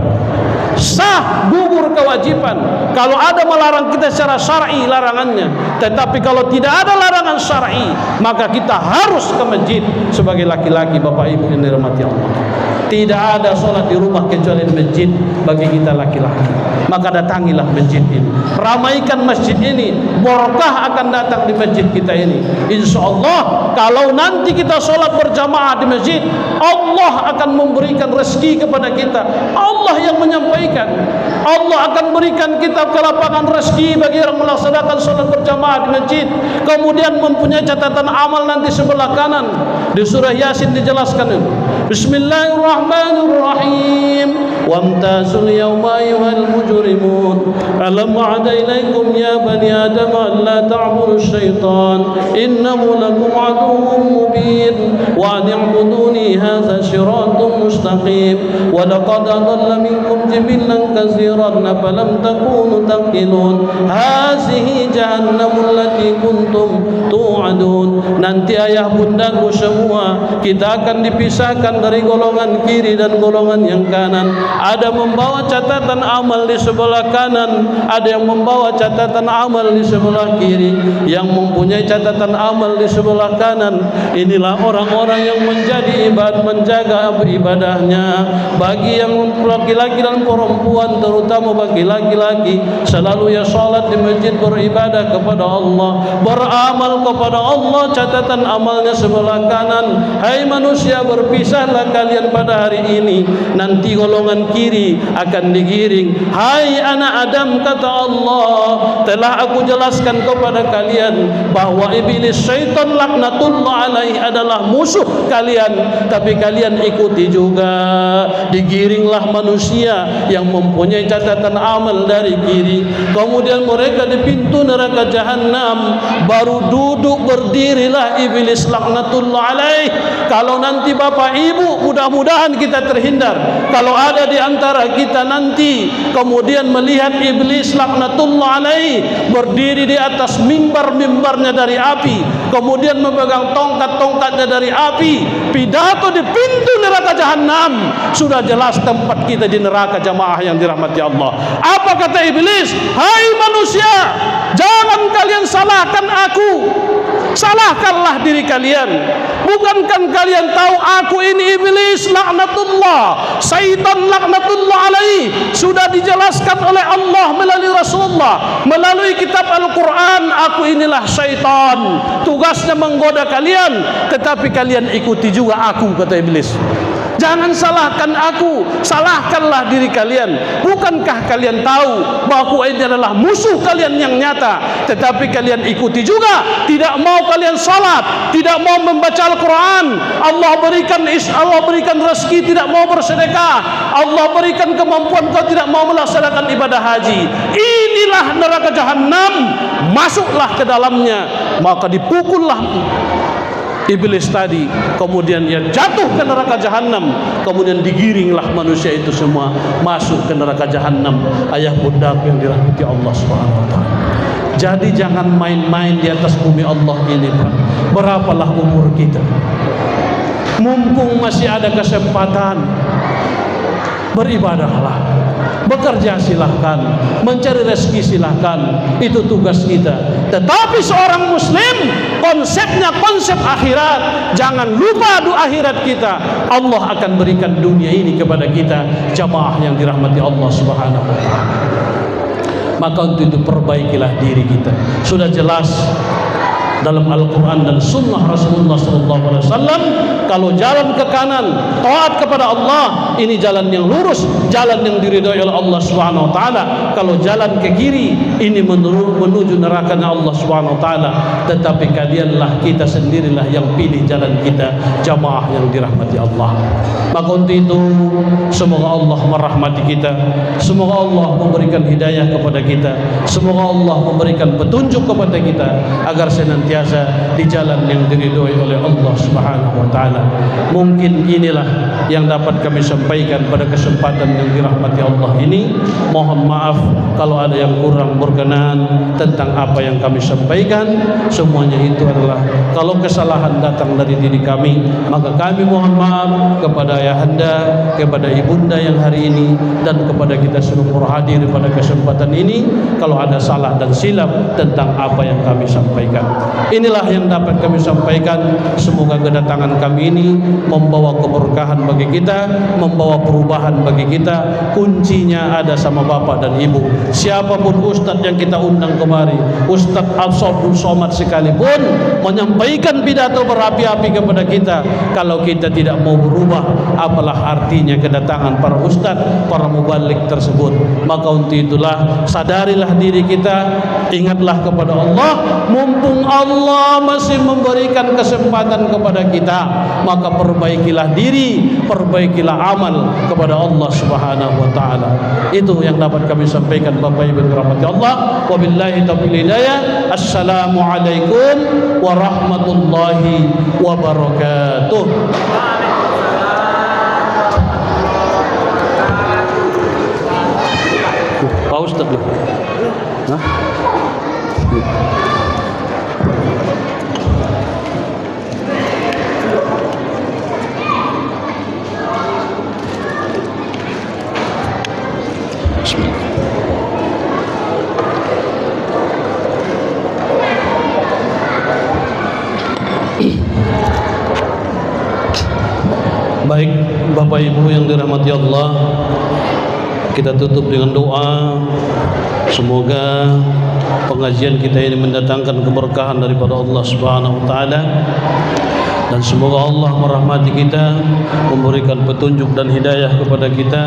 Sah, gugur kewajiban kalau ada melarang kita secara syar'i larangannya. Tetapi kalau tidak ada larangan syar'i, maka kita harus ke masjid sebagai laki-laki. Bapak Ibu yang dirahmati Allah, tidak ada solat di rumah kecuali di masjid bagi kita laki-laki. Maka datangilah masjid ini, ramaikan masjid ini, berkah akan datang di masjid kita ini. Insya Allah kalau nanti kita solat berjamaah di masjid, Allah akan memberikan rezeki kepada kita. Allah yang menyampaikan, Allah akan berikan kita kelapangan rezeki bagi yang melaksanakan solat berjamaah di masjid. Kemudian mempunyai catatan amal nanti sebelah kanan. Di surah Yasin dijelaskan itu. Bismillahirrahmanirrahim. Wamtazul yawma ayyuhal mujrimun. Alam a'ada ilaikum ya bani Adam alla ta'budu syaitan. Innahu lakum aduwwun mubin. Wa ni'buduni hadza siratun mustaqim. Wa laqad adalla minkum jibillan katsiran falam takunu taqilun. Hazihi jahannamul lati kuntum tu'adun. Nanti ayah bundaku semua, kita akan dipisahkan dari golongan kiri dan golongan yang kanan. Ada membawa catatan amal di sebelah kanan, ada yang membawa catatan amal di sebelah kiri. Yang mempunyai catatan amal di sebelah kanan, inilah orang-orang yang menjadi menjaga ibadahnya. Bagi yang laki-laki dan perempuan, terutama bagi laki-laki, selalu ya salat di masjid, beribadah kepada Allah, beramal kepada Allah. Catatan amalnya sebelah kanan. Hai manusia, berpisahlah kalian pada hari ini, nanti golongan kiri akan digiring. Hai anak Adam, kata Allah, telah aku jelaskan kepada kalian bahwa iblis syaitan laknatullah alaihi adalah musuh kalian, tapi kalian ikuti juga. Digiringlah manusia yang mempunyai catatan amal dari kiri. Kemudian mereka di pintu neraka jahanam, baru duduk berdirilah iblis laknatullah alaih. Kalau nanti Bapak Ibu, mudah-mudahan kita terhindar. Kalau ada di antara kita nanti kemudian melihat iblis laknatullah alaih berdiri di atas mimbar-mimbarnya dari api, kemudian memegang tongkat-tongkatnya dari api, pidato di pintu neraka jahanam, sudah jelas tempat kita di neraka. Jamaah yang dirahmati Allah, apa kata iblis? Hai manusia, jangan kalian salahkan aku. Salahkanlah diri kalian. Bukankah kalian tahu aku ini iblis laknatullah, syaitan laknatullah alaih. Sudah dijelaskan oleh Allah melalui Rasulullah, melalui kitab Al-Quran. Aku inilah syaitan, tugasnya menggoda kalian, tetapi kalian ikuti juga aku, kata iblis. Jangan salahkan aku, salahkanlah diri kalian. Bukankah kalian tahu bahwa ini adalah musuh kalian yang nyata, tetapi kalian ikuti juga. Tidak mau kalian salat, tidak mau membaca Al-Quran. Allah berikan rezeki, tidak mau bersedekah. Allah berikan kemampuan, kau tidak mau melaksanakan ibadah haji. Inilah neraka jahanam, masuklah ke dalamnya. Maka dipukullah iblis tadi, kemudian ia jatuh ke neraka jahanam, kemudian digiringlah manusia itu semua masuk ke neraka jahanam. Ayah bundaku yang dirahmati Allah Subhanahu wa taala. Jadi jangan main-main di atas bumi Allah ini, Pak. Berapalah umur kita? Mumpung masih ada kesempatan, beribadahlah, bekerja silahkan, mencari rezeki silahkan, itu tugas kita. Tetapi seorang muslim konsepnya konsep akhirat. Jangan lupa doa akhirat kita. Allah akan berikan dunia ini kepada kita, jamaah yang dirahmati Allah Subhanahu wa taala. Maka untuk itu perbaikilah diri kita. Sudah jelas dalam Al-Quran dan Sunnah Rasulullah SAW, kalau jalan ke kanan taat kepada Allah, ini jalan yang lurus, jalan yang diridhai oleh Allah Subhanahu wa taala. Kalau jalan ke kiri, ini menuju nerakanya Allah Subhanahu wa taala. Tetapi kalianlah, kita sendirilah yang pilih jalan kita, jamaah yang dirahmati Allah. Maka untuk itu, semoga Allah merahmati kita, semoga Allah memberikan hidayah kepada kita, semoga Allah memberikan petunjuk kepada kita agar senantiasa di jalan yang diridhoi oleh Allah Subhanahu wa taala. Mungkin inilah yang dapat kami sampaikan pada kesempatan yang dirahmati Allah ini. Mohon maaf kalau ada yang kurang berkenan tentang apa yang kami sampaikan. Semuanya itu adalah, kalau kesalahan datang dari diri kami, maka kami mohon maaf kepada ayahanda, kepada ibunda yang hari ini, dan kepada kita seluruh hadir pada kesempatan ini kalau ada salah dan silap tentang apa yang kami sampaikan. Inilah yang dapat kami sampaikan. Semoga kedatangan kami ini membawa keberkahan bagi kita, membawa perubahan bagi kita. Kuncinya ada sama bapak dan ibu. Siapapun ustaz yang kita undang kemari, Ustaz Abdul Somad sekalipun, menyampaikan pidato berapi-api kepada kita, kalau kita tidak mau berubah, apalah artinya kedatangan para ustaz, para mubalik tersebut. Maka untuk itulah, sadarilah diri kita, ingatlah kepada Allah. Mumpung Allah masih memberikan kesempatan kepada kita, maka perbaikilah diri, perbaikilah amal kepada Allah Subhanahu wa taala. Itu yang dapat kami sampaikan, Bapak Ibu dirahmati Allah. Wabillahi taufiq hidayah. Assalamualaikum warahmatullahi wabarakatuh. Pak Ustaz loh. Hah? Baik, Bapak Ibu yang dirahmati Allah, kita tutup dengan doa. Semoga pengajian kita ini mendatangkan keberkahan daripada Allah Subhanahu wa taala, dan semoga Allah merahmati kita, memberikan petunjuk dan hidayah kepada kita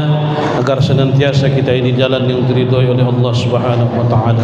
agar senantiasa kita ini jalan yang diridhai oleh Allah Subhanahu wa taala.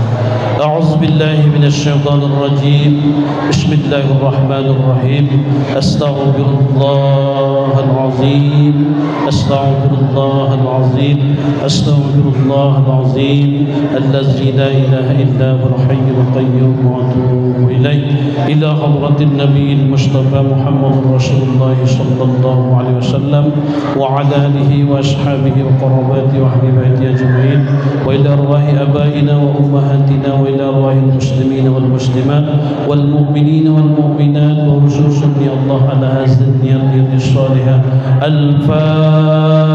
A'udzu billahi minasyaitonir rajim. Bismillahirrahmanirrahim. Astaghfirullahal azim. Astaghfirullahal azim. Astaghfirullahal azim. Allazi la ilaha illa huwal hayyul qayyum wa atubu ilaih. Ila hadratin nabiyil mustafa Muhammad Rasulullah sallallahu alaihi wasallam wa ala alihi wa ashabihi wa qarabati wa ahbabati ajma'in, wa ila arwahi abaina wa ummahatina wa ila arwahi muslimina wal muslimat wal mu'minina wal mu'minat, wa khususan ya Allah ala hadhihi an-niyyati as-salihah. Al-Fatiha.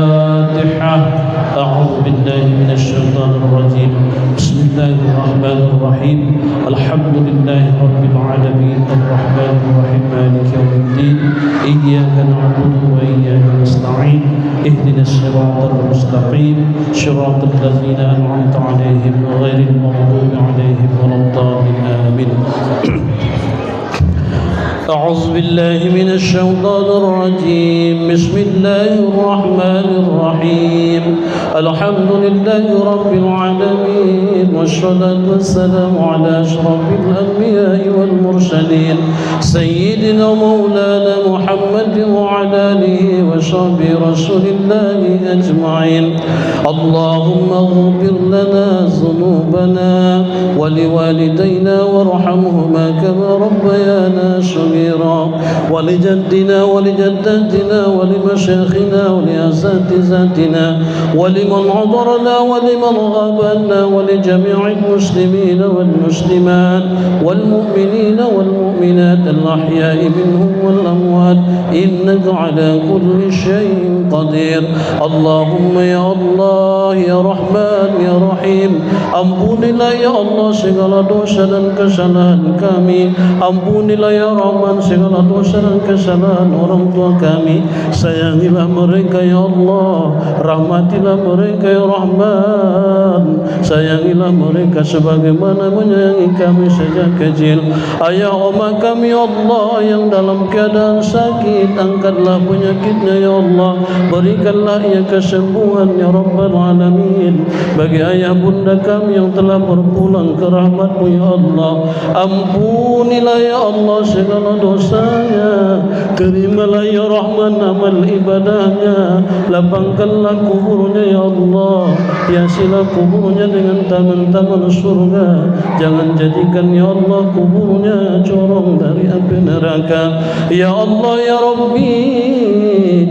A'udzu billahi minasy syaithanir rajim. Bismillahirrahmanirrahim. Alhamdulillahi rabbil alamin. Ar-Rahman إياك نعبد وإياك نستعين اهدنا الصراط المستقيم صراط الذين أنعمت عليهم غير المغضوب عليهم ولا الضالين آمين. أعوذ بالله من الشيطان الرجيم. بسم الله الرحمن الرحيم. الحمد لله رب العالمين والصلاة والسلام على أشرف الأنبياء والمرسلين سيدنا مولانا محمد وعلى آله وصحبه رسول الله أجمعين. اللهم اغفر لنا ذنوبنا ولوالدينا وارحمهما كما ربيانا صغيرا ولجدنا ولجداتنا ولمشايخنا ولأساتذتنا ولمن حضرنا ولمن غاب عنا ولجميع المسلمين والمسلمات والمؤمنين والمؤمنات الأحياء منهم والأموات إنك على كل شيء قدير. اللهم يا Allah, ya Rahman, ya Rahim, ampunilah ya Allah segala dosa dan kesalahan kami. Ampunilah ya Rahman segala dosa dan kesalahan orang tua kami. Sayangilah mereka ya Allah, rahmatilah mereka ya Rahman. Sayangilah mereka sebagaimana menyayangi kami sejak kecil. Ayah oma kami ya Allah yang dalam keadaan sakit, angkatlah penyakitnya ya Allah. Berikanlah ia kesembuhan ya Rabbal Alamin. Bagi ayah bunda kami yang telah berpulang ke rahmat-Mu ya Allah, ampunilah ya Allah segala dosanya. Terimalah ya Rahman amal ibadahnya. Lapangkanlah kuburnya ya Allah. Hiasilah kuburnya dengan taman-taman surga. Jangan jadikan ya Allah kuburnya corong dari api neraka. Ya Allah ya Rabbi,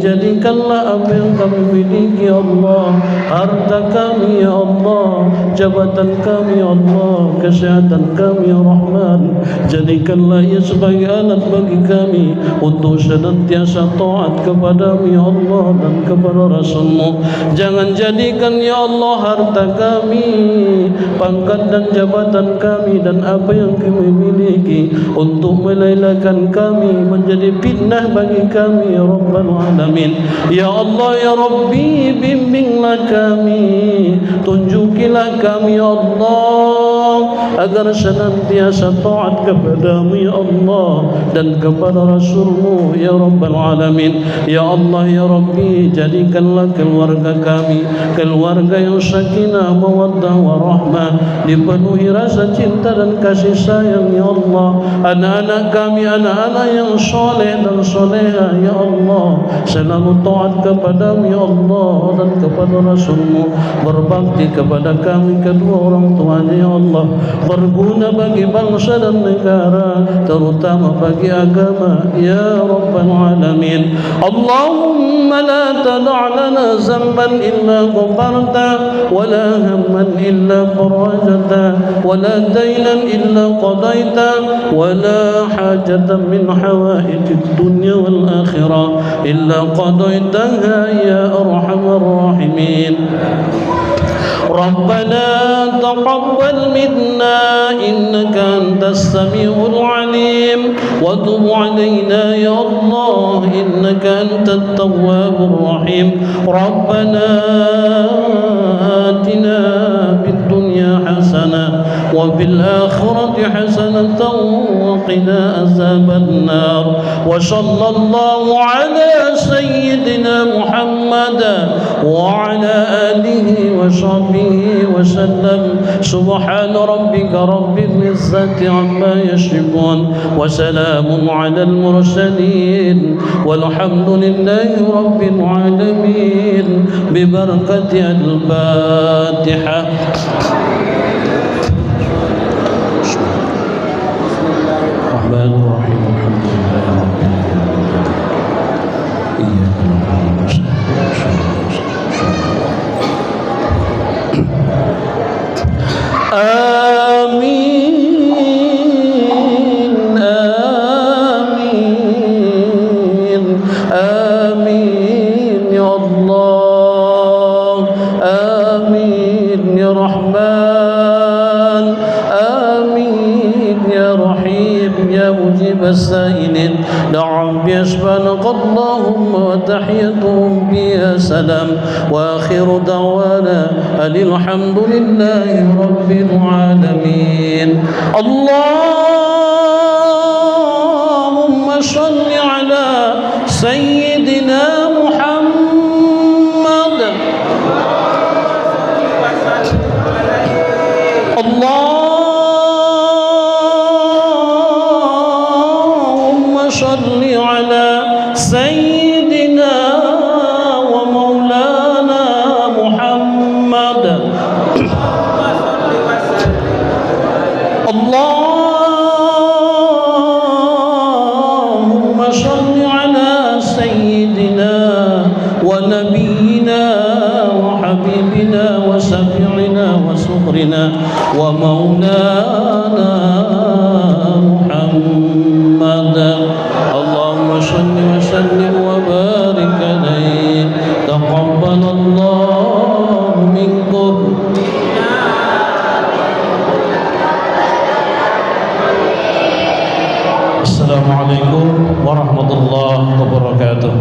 jadikanlah apa yang kami miliki ya Allah, harta kami ya Allah, jabatan kami ya Allah, kesehatan kami ya Rahman, jadikanlah ia sebagai alat bagi kami untuk senantiasa taat kepada-Mu ya Allah dan kepada Rasul-Mu. Jangan jadikan ya Allah harta kami, pangkat dan jabatan kami dan apa yang kami miliki untuk melelahkan kami menjadi fitnah bagi kami ya Rabbal Alamin. Ya Allah ya Rabbi, bimbinglah kami, tunjukilah kami ya Allah agar senantiasa taat kepada-Mu ya Allah dan kepada Rasul-Mu ya Rabbal Alamin. Ya Allah ya Rabbi, jadikanlah keluarga kami keluarga yang sakinah, mawaddah warahmah, dipenuhi rasa cinta dan kasih sayang ya Allah. Anak-anak kami anak-anak yang soleh dan soleha ya Allah, selalu taat kepada-Mu ya Allah dan kepada Rasul-Mu, berbakti kepada kami kedua orang tuanya ya Allah, berguna bagi bangsa dan negara, terutama bagi agama ya Rabbal Alamin. Allahumma la tada' lana zamban illa ghafarta wa la hamman illa farajta wa la daynan illa qadayta wa la hajatan min hawaijid dunya wal akhirah illa qadaytaha ya arhamar rahimin. ربنا تقبل منا إنك أنت السميع العليم وتب علينا يا الله إنك أنت التواب الرحيم. ربنا آتنا في الدنيا حسنة وفي الآخرة حسنة وقنا عذاب النار. وصلى الله على سيدنا محمد وعلى آله وصحبه وسلم. سبحان ربك رب العزة عما يصفون وسلام على المرسلين والحمد لله رب العالمين ببركة الفاتحة. الرحمن الرحيم الحمد لله رب العالمين إياك نعبد ونستعين. آمين آمين آمين يا الله، آمين يا رحمن. يا مجيب السائلين دعهم بأسبانك اللهم وتحيتهم فيها سلام وآخر دعوانا أن الحمد لله رب العالمين. اللهم صل على سيدنا محمد. اللهم صل على سيدنا ومولانا محمد. اللهم صل على سيدنا ونبينا وحبيبنا وشفيعنا وسخرنا ومولانا محمد. اللهم صل وسلم وبارك عليه. تقبل الله منكم. السلام عليكم ورحمة الله وبركاته.